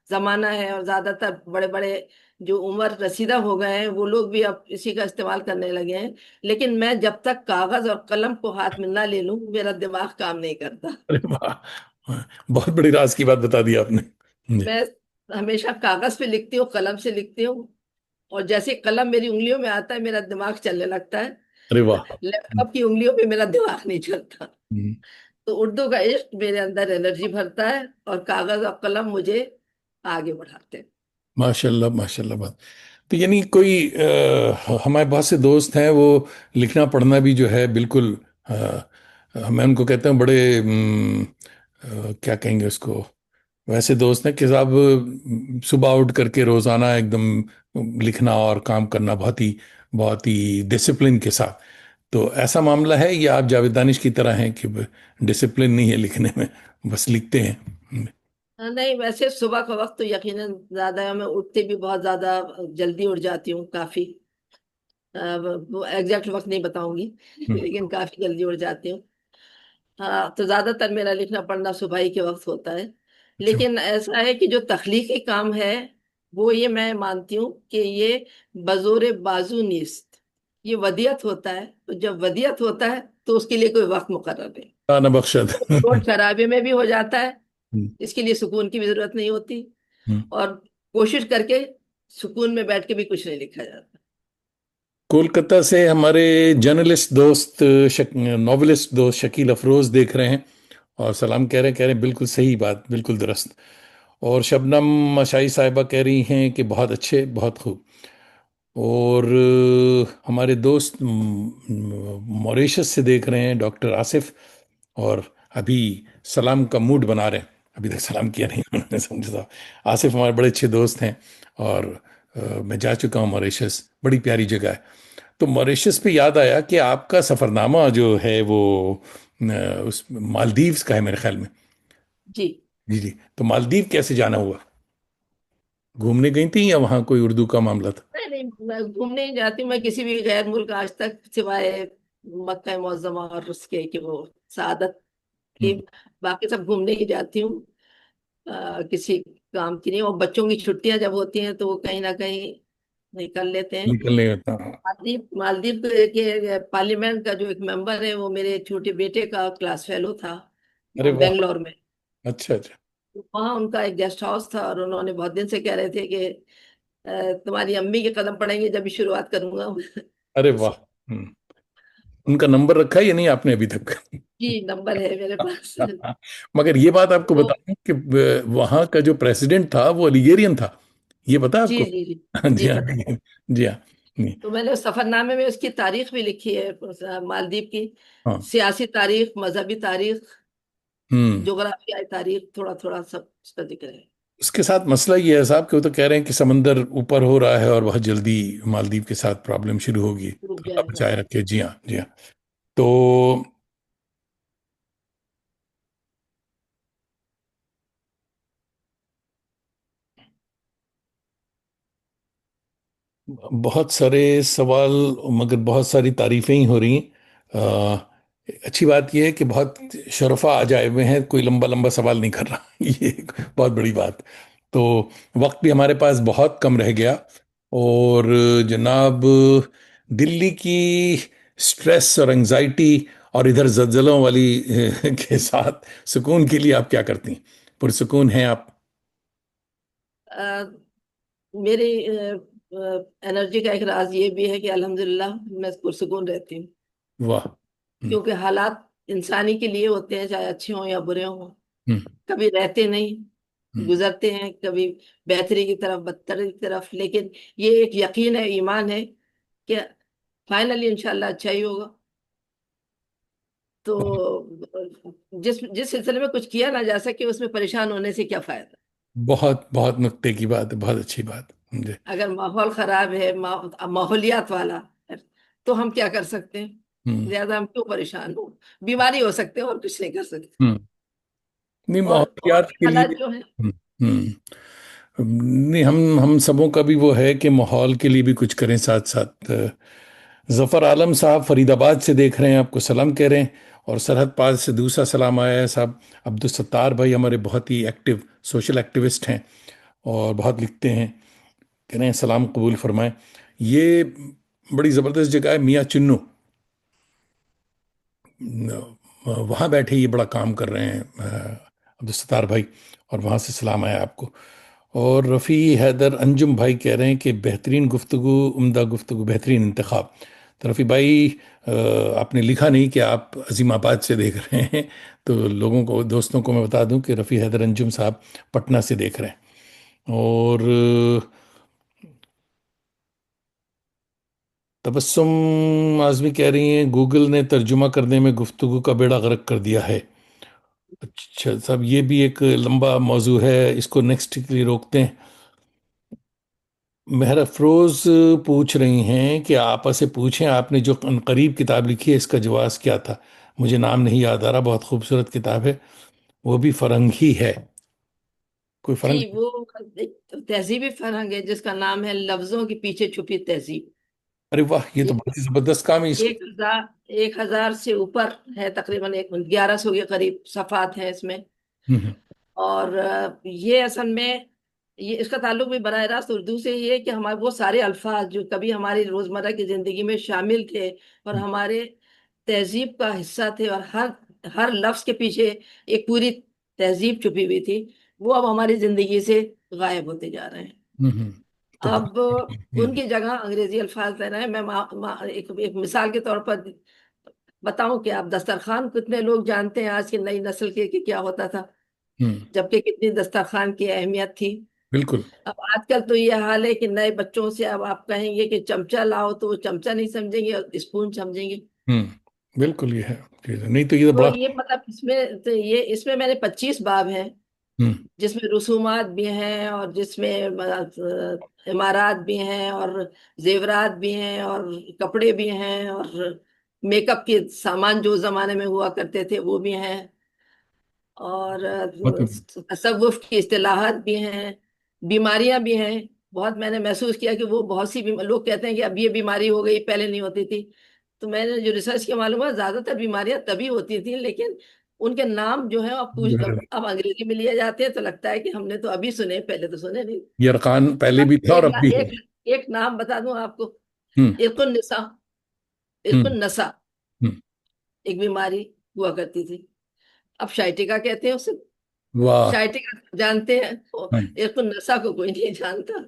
जमाना है, और ज्यादातर बड़े बड़े जो उम्र रसीदा हो गए हैं वो लोग भी अब इसी का इस्तेमाल करने लगे हैं। लेकिन मैं जब तक कागज और कलम को हाथ में ना ले लूं, मेरा दिमाग काम नहीं करता। अरे वाह, बहुत बड़ी राज की बात बता दी आपने। जी। मैं हमेशा कागज पे लिखती हूँ, कलम से लिखती हूँ, और जैसे कलम मेरी उंगलियों में आता है मेरा दिमाग चलने लगता है। अरे वाह। लैपटॉप की उंगलियों पे मेरा दिमाग नहीं चलता। हम्म। तो उर्दू का इश्क मेरे अंदर एनर्जी भरता है, और कागज और कलम मुझे आगे बढ़ाते हैं। माशाल्लाह, माशाल्लाह। बात तो यानी कोई हमारे बहुत से दोस्त हैं, वो लिखना पढ़ना भी जो है बिल्कुल, मैं उनको कहता हूँ बड़े क्या कहेंगे उसको, वैसे दोस्त हैं कि साहब सुबह उठ करके रोजाना एकदम लिखना और काम करना बहुत ही डिसिप्लिन के साथ। तो ऐसा मामला है या आप जावेद दानिश की तरह हैं कि डिसिप्लिन नहीं है लिखने में, बस लिखते हैं? नहीं, वैसे सुबह का वक्त तो यकीनन ज्यादा है, मैं उठती भी बहुत ज्यादा जल्दी उठ जाती हूँ काफी। वो एग्जैक्ट वक्त नहीं बताऊंगी, हम्म। लेकिन काफी जल्दी उठ जाती हूँ। हाँ, तो ज्यादातर मेरा लिखना पढ़ना सुबह ही के वक्त होता है। अच्छा। लेकिन ऐसा है कि जो तख्लीकी काम है, वो ये मैं मानती हूँ कि ये बजोरे बाजू नीस्त, ये वदियत होता है। तो जब वदियत होता है तो उसके लिए कोई वक्त मुकर्रर नहीं। ना बख्शद। शोर शराबे में भी हो जाता है, हम्म। इसके लिए सुकून की भी जरूरत नहीं होती। हम्म। और कोशिश करके सुकून में बैठ के भी कुछ नहीं लिखा जाता। कोलकाता से हमारे जर्नलिस्ट दोस्त, नॉवेलिस्ट दोस्त शकील अफरोज देख रहे हैं और सलाम कह रहे हैं बिल्कुल सही बात, बिल्कुल दुरुस्त। और शबनम मशाई साहिबा कह रही हैं कि बहुत अच्छे, बहुत खूब। और हमारे दोस्त मॉरिशस से देख रहे हैं डॉक्टर आसिफ, और अभी सलाम का मूड बना रहे हैं। अभी तक सलाम किया नहीं उन्होंने, समझे साहब। आसिफ हमारे बड़े अच्छे दोस्त हैं। और मैं जा चुका हूँ मॉरिशस, बड़ी प्यारी जगह है। तो मॉरिशस पे याद आया कि आपका सफ़रनामा जो है वो उस मालदीव्स का है मेरे ख्याल में। जी। जी जी। तो मालदीव कैसे जाना हुआ? घूमने गई थी या वहाँ कोई उर्दू का मामला था? नहीं नहीं, मैं घूमने ही जाती हूँ। मैं किसी भी गैर मुल्क आज तक, सिवाय मक्का मुअज्जमा और उसके कि वो सादत की, हम्म। बाकी सब घूमने ही जाती हूँ। किसी काम की नहीं। और बच्चों की छुट्टियां जब होती हैं तो वो कहीं ना कहीं निकल लेते हैं। निकलने का था। मालदीव मालदीव के पार्लियामेंट का जो एक मेंबर है, वो मेरे छोटे बेटे का क्लास फेलो था अरे वाह। बेंगलोर में। अच्छा, अच्छा। वहाँ उनका एक गेस्ट हाउस था, और उन्होंने बहुत दिन से कह रहे थे कि तुम्हारी अम्मी के कदम पड़ेंगे जब भी शुरुआत करूंगा। अरे वाह। उनका नंबर रखा है या नहीं आपने अभी तक? जी, नंबर है मेरे पास। मगर ये बात आपको तो बताऊं कि वहां का जो प्रेसिडेंट था वो अलिगेरियन था। ये पता है जी आपको? जी जी। जी जी हाँ, पता है। जी हाँ। नहीं, तो मैंने उस सफरनामे में उसकी तारीख भी लिखी है, मालदीव की हाँ। सियासी तारीख, मजहबी तारीख, हम्म। जोग्राफियाई तारीख, थोड़ा थोड़ा सब उसका जिक्र है। इसके साथ मसला ये है साहब कि वो तो कह रहे हैं कि समंदर ऊपर हो रहा है और बहुत जल्दी मालदीव के साथ प्रॉब्लम शुरू होगी, रुक तो अल्लाह जाएगा। बचाए रखे। जी हाँ, जी हाँ। तो बहुत सारे सवाल, मगर बहुत सारी तारीफें ही हो रही हैं। अच्छी बात यह है कि बहुत शरफा आ जाए हुए हैं, कोई लंबा लंबा सवाल नहीं कर रहा। ये एक बहुत बड़ी बात। तो वक्त भी हमारे पास बहुत कम रह गया। और जनाब, दिल्ली की स्ट्रेस और एंजाइटी और इधर जल्जलों वाली के साथ सुकून के लिए आप क्या करती हैं? पुरसुकून हैं आप? अ, मेरी एनर्जी का एक राज ये भी है कि अल्हम्दुलिल्लाह मैं पुरसुकून रहती हूँ। वाह। हम्म। क्योंकि हालात इंसानी के लिए होते हैं, चाहे अच्छे हों या बुरे हों। हम्म। कभी रहते नहीं, हम्म। गुजरते हैं, कभी बेहतरी की तरफ, बदतरी की तरफ। लेकिन ये एक यकीन है, ईमान है कि फाइनली इंशाल्लाह अच्छा ही होगा। तो जिस जिस सिलसिले में कुछ किया ना जा सके उसमें परेशान होने से क्या फायदा। बहुत बहुत नुक्ते की बात है, बहुत अच्छी बात मुझे। अगर माहौल खराब है, माहौलियात वाला है, तो हम क्या कर सकते हैं? हम्म। ज्यादा हम क्यों परेशान हो? बीमारी हो सकते हैं और कुछ नहीं कर सकते। हम्म। नहीं, और माहौलियात के हालात लिए। जो है। हम्म। नहीं, हम सबों का भी वो है कि माहौल के लिए भी कुछ करें साथ साथ। जफर आलम साहब फरीदाबाद से देख रहे हैं, आपको सलाम कह रहे हैं। और सरहद पार से दूसरा सलाम आया है साहब, अब्दुल सत्तार भाई हमारे बहुत ही एक्टिव सोशल एक्टिविस्ट हैं और बहुत लिखते हैं। कह रहे हैं सलाम कबूल फरमाएं। ये बड़ी ज़बरदस्त जगह है मियाँ चुन्नू, वहाँ बैठे ये बड़ा काम कर रहे हैं अब्दुल सत्तार भाई। और वहाँ से सलाम आया आपको। और रफ़ी हैदर अंजुम भाई कह रहे हैं कि बेहतरीन गुफ्तगू, उम्दा गुफ्तगू, बेहतरीन इंतखाब। तो रफ़ी भाई, आपने लिखा नहीं कि आप अजीमाबाद से देख रहे हैं, तो लोगों को, दोस्तों को मैं बता दूं कि रफ़ी हैदर अंजुम साहब पटना से देख रहे हैं। और तबस्सुम आज़मी कह रही हैं गूगल ने तर्जुमा करने में गुफ्तगू का बेड़ा गर्क कर दिया है। अच्छा साहब, ये भी एक लंबा मौजू है, इसको नेक्स्ट के लिए रोकते हैं। मेहर अफरोज पूछ रही हैं कि आपस से पूछें आपने जो अनकरीब किताब लिखी है इसका जवाब क्या था। मुझे नाम नहीं याद आ रहा, बहुत खूबसूरत किताब है, वो भी फरंगी है। कोई जी, फर्क? वो एक तहजीबी फर्हंग है जिसका नाम है लफ्जों के पीछे छुपी तहजीब। अरे वाह, ये तो ये बहुत ही जबरदस्त काम है इसको। 1,000 से ऊपर है, तकरीबन एक 1100 के करीब सफ़ात हैं इसमें। हम्म। और ये असल में, ये इसका ताल्लुक भी बराह रास्त उर्दू से ही है कि हमारे वो सारे अल्फाज जो कभी हमारी रोजमर्रा की जिंदगी में शामिल थे और हम्म। हमारे तहजीब का हिस्सा थे, और हर हर लफ्ज के पीछे एक पूरी तहजीब छुपी हुई थी, वो अब हमारी जिंदगी से गायब होते जा रहे हैं। तो अब बहुत। उनकी जगह अंग्रेजी अल्फाज ले रहे हैं। मैं एक मिसाल के तौर पर बताऊं कि आप दस्तरखान कितने लोग जानते हैं आज की नई नस्ल के कि क्या होता था, हम्म। जबकि कितनी दस्तरखान की अहमियत थी। बिल्कुल। अब आजकल तो ये हाल है कि नए बच्चों से अब आप कहेंगे कि चमचा लाओ तो वो चमचा नहीं समझेंगे और स्पून समझेंगे। बिल्कुल ये है। नहीं तो ये तो तो बड़ा। ये मतलब इसमें तो ये इसमें मैंने 25 बाब हैं, हम्म। जिसमें रसूमात भी हैं और जिसमें इमारात भी हैं और जेवरात भी हैं और कपड़े भी हैं और मेकअप के सामान जो जमाने में हुआ करते थे वो भी हैं, और बहुत ही। तसव्वुफ की इस्तिलाहात भी हैं, बीमारियां भी हैं। बहुत मैंने महसूस किया कि वो बहुत सी लोग कहते हैं कि अब ये बीमारी हो गई, पहले नहीं होती थी। तो मैंने जो रिसर्च किया, मालूम है ज्यादातर बीमारियां तभी होती थी, लेकिन उनके नाम जो है अब अंग्रेजी में लिए जाते हैं तो लगता है कि हमने तो अभी सुने, पहले तो सुने नहीं। ये अरकान पहले भी था और एक अब भी है। एक एक नाम बता दूं आपको। हम्म। इरकुन निसा, हम्म। इरकुन नसा, हम्म। एक बीमारी हुआ करती थी। अब शाइटिका कहते हैं उसे। वाह। शाइटिका जानते हैं, तो हाँ। इरकुन नसा को कोई नहीं जानता।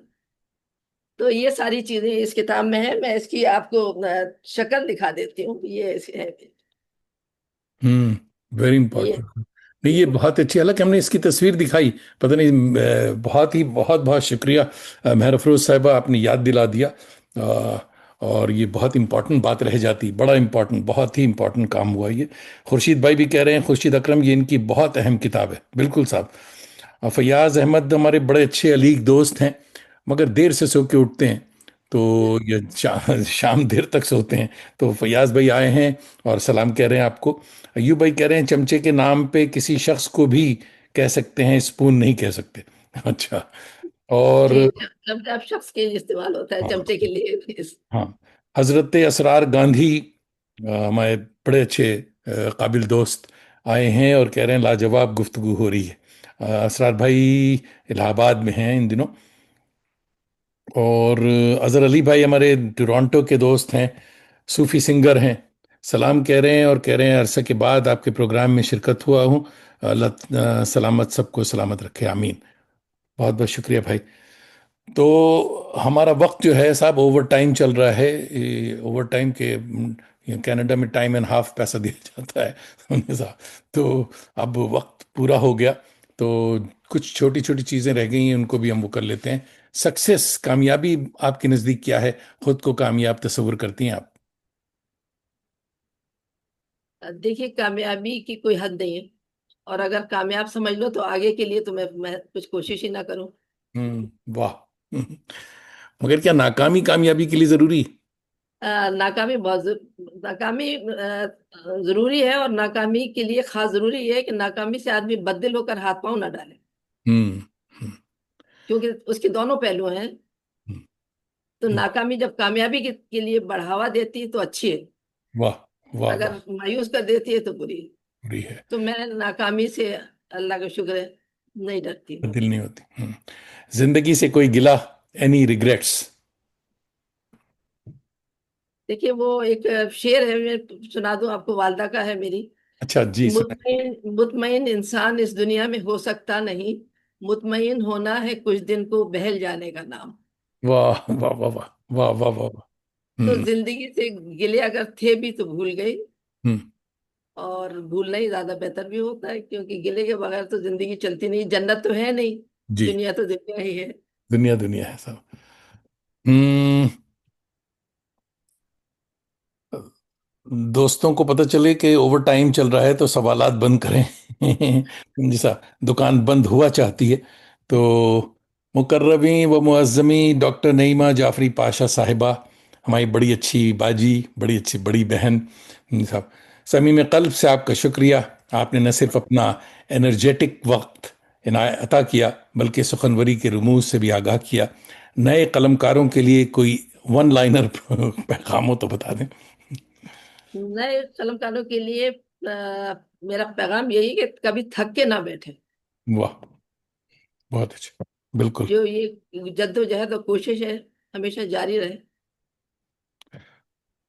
तो ये सारी चीजें इस किताब में है। मैं इसकी आपको शक्ल दिखा देती हूँ, ये ऐसे है। वेरी ये इंपॉर्टेंट। नहीं, ये बहुत अच्छी, हालांकि हमने इसकी तस्वीर दिखाई, पता नहीं, बहुत ही बहुत बहुत शुक्रिया मेहर अफरोज साहिबा, आपने याद दिला दिया। और ये बहुत इंपॉर्टेंट बात रह जाती, बड़ा इंपॉर्टेंट, बहुत ही इंपॉर्टेंट काम हुआ ये। खुर्शीद भाई भी कह रहे हैं, खुर्शीद अकरम, ये इनकी बहुत अहम किताब है, बिल्कुल साहब। फैयाज अहमद हमारे बड़े अच्छे अलीग दोस्त हैं, मगर देर से सो के उठते हैं, तो ये शाम देर तक सोते हैं। तो फैयाज भाई आए हैं और सलाम कह रहे हैं आपको। अयूब भाई कह रहे हैं चमचे के नाम पे किसी शख्स को भी कह सकते हैं, स्पून नहीं कह सकते। अच्छा। और जी, जब शख्स के लिए इस्तेमाल होता है, हाँ, चमचे के लिए हाँ, हजरत असरार गांधी, हमारे बड़े अच्छे काबिल दोस्त, आए हैं और कह रहे हैं लाजवाब गुफ्तगू हो रही है। असरार भाई इलाहाबाद में हैं इन दिनों। और अजहर अली भाई हमारे टोरंटो के दोस्त हैं, सूफी सिंगर हैं, सलाम कह रहे हैं और कह रहे हैं अरसे के बाद आपके प्रोग्राम में शिरकत हुआ हूँ। अल्लाह सलामत, सबको सलामत रखे, आमीन। बहुत बहुत शुक्रिया भाई। तो हमारा वक्त जो है साहब ओवर टाइम चल रहा है। ओवर टाइम के कनाडा में टाइम एंड हाफ पैसा दिया जाता है उन्हें साहब। तो अब वक्त पूरा हो गया, तो कुछ छोटी छोटी चीज़ें रह गई हैं, उनको भी हम वो कर लेते हैं। सक्सेस, कामयाबी आपके नज़दीक क्या है? खुद को कामयाब तस्वुर करती हैं आप? देखिए, कामयाबी की कोई हद नहीं है। और अगर कामयाब समझ लो तो आगे के लिए तो मैं कुछ कोशिश ही ना करूं। वाह। मगर क्या नाकामी कामयाबी के लिए ज़रूरी? नाकामी नाकामी जरूरी है। और नाकामी के लिए खास जरूरी है कि नाकामी से आदमी बददिल होकर हाथ पांव ना डाले, हम्म। हम्म। क्योंकि उसके दोनों पहलू हैं। तो हम्म। नाकामी जब कामयाबी के लिए बढ़ावा देती है तो अच्छी है, वाह, वाह, अगर वाह। मायूस कर देती है तो बुरी है। बुरी है। तो मैं नाकामी से, अल्लाह का शुक्र है, नहीं डरती हूँ। दिल नहीं होती। जिंदगी से कोई गिला, एनी रिग्रेट्स? देखिए, वो एक शेर है, मैं सुना दूं आपको, वालदा का है मेरी। अच्छा जी, सुना। मुतमईन मुतमईन इंसान इस दुनिया में हो सकता नहीं, मुतमईन होना है कुछ दिन को बहल जाने का नाम। वाह, वाह, वाह, वाह, वाह, वाह, वाह, वाह। तो हम्म। जिंदगी से गिले अगर थे भी तो भूल गई। हम्म। और भूलना ही ज्यादा बेहतर भी होता है, क्योंकि गिले के बगैर तो जिंदगी चलती नहीं, जन्नत तो है नहीं, जी। दुनिया तो दुनिया ही है। दुनिया दुनिया है सब। हम्म। दोस्तों को पता चले कि ओवर टाइम चल रहा है तो सवालात बंद करें। जैसा दुकान बंद हुआ चाहती है। तो मुकर्रबी व मुअज़्ज़मी डॉक्टर नईमा जाफरी पाशा साहिबा, हमारी बड़ी अच्छी बाजी, बड़ी अच्छी बड़ी बहन साहब, समीम क़ल्ब से आपका शुक्रिया। आपने न सिर्फ अपना एनर्जेटिक वक्त अता किया, बल्कि सुखनवरी के रुमूज से भी आगाह किया। नए कलमकारों के लिए कोई वन लाइनर पैगाम हो तो बता दें। नए कलमकारों के लिए मेरा पैगाम यही कि कभी थक के ना बैठे। वाह, बहुत अच्छा, बिल्कुल। जो ये जद्दोजहद और कोशिश है, हमेशा जारी रहे।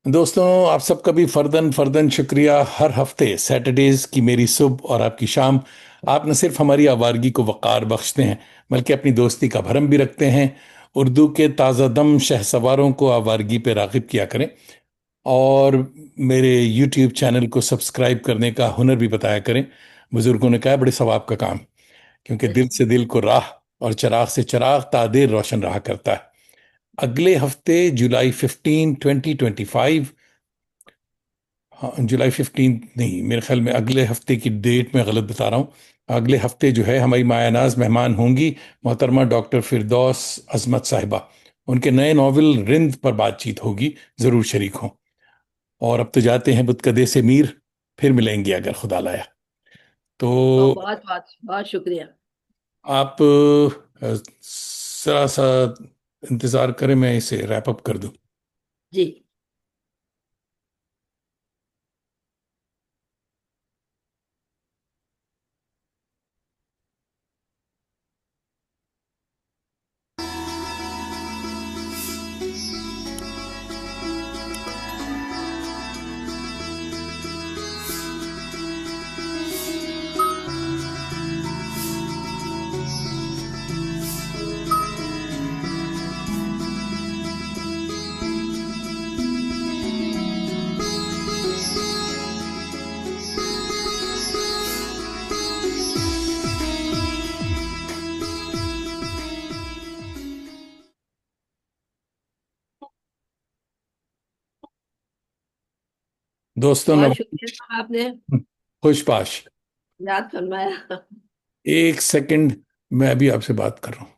दोस्तों, आप सबका भी फर्दन फर्दन शुक्रिया। हर हफ्ते सैटरडेज की मेरी सुबह और आपकी शाम, आप न सिर्फ हमारी आवारगी को वक़ार बख्शते हैं, बल्कि अपनी दोस्ती का भरम भी रखते हैं। उर्दू के ताज़ा दम शहसवारों को आवारगी पे राग़िब किया करें, और मेरे यूट्यूब चैनल को सब्सक्राइब करने का हुनर भी बताया करें। बुजुर्गों ने कहा, बड़े सवाब का काम, क्योंकि दिल से दिल को राह और चराग से चराग तादेर रोशन रहा करता है। अगले हफ्ते जुलाई 15, 2025, हाँ जुलाई 15 नहीं, मेरे ख्याल में अगले हफ्ते की डेट में गलत बता रहा हूँ। अगले हफ्ते जो है हमारी मायानाज मेहमान होंगी मोहतरमा डॉक्टर फिरदौस अजमत साहिबा। उनके नए नावल रिंद पर बातचीत होगी, ज़रूर शरीक हों। और अब तो जाते हैं बुतकदे से मीर, फिर मिलेंगे अगर खुदा लाया और तो। बहुत बहुत बहुत शुक्रिया। आप जरा सा इंतज़ार करें, मैं इसे रैप अप कर दूं। जी। दोस्तों बहुत शुक्रिया नवाज, साहब, आपने खुशबाश। याद फरमाया। एक सेकंड, मैं अभी आपसे बात कर रहा हूँ।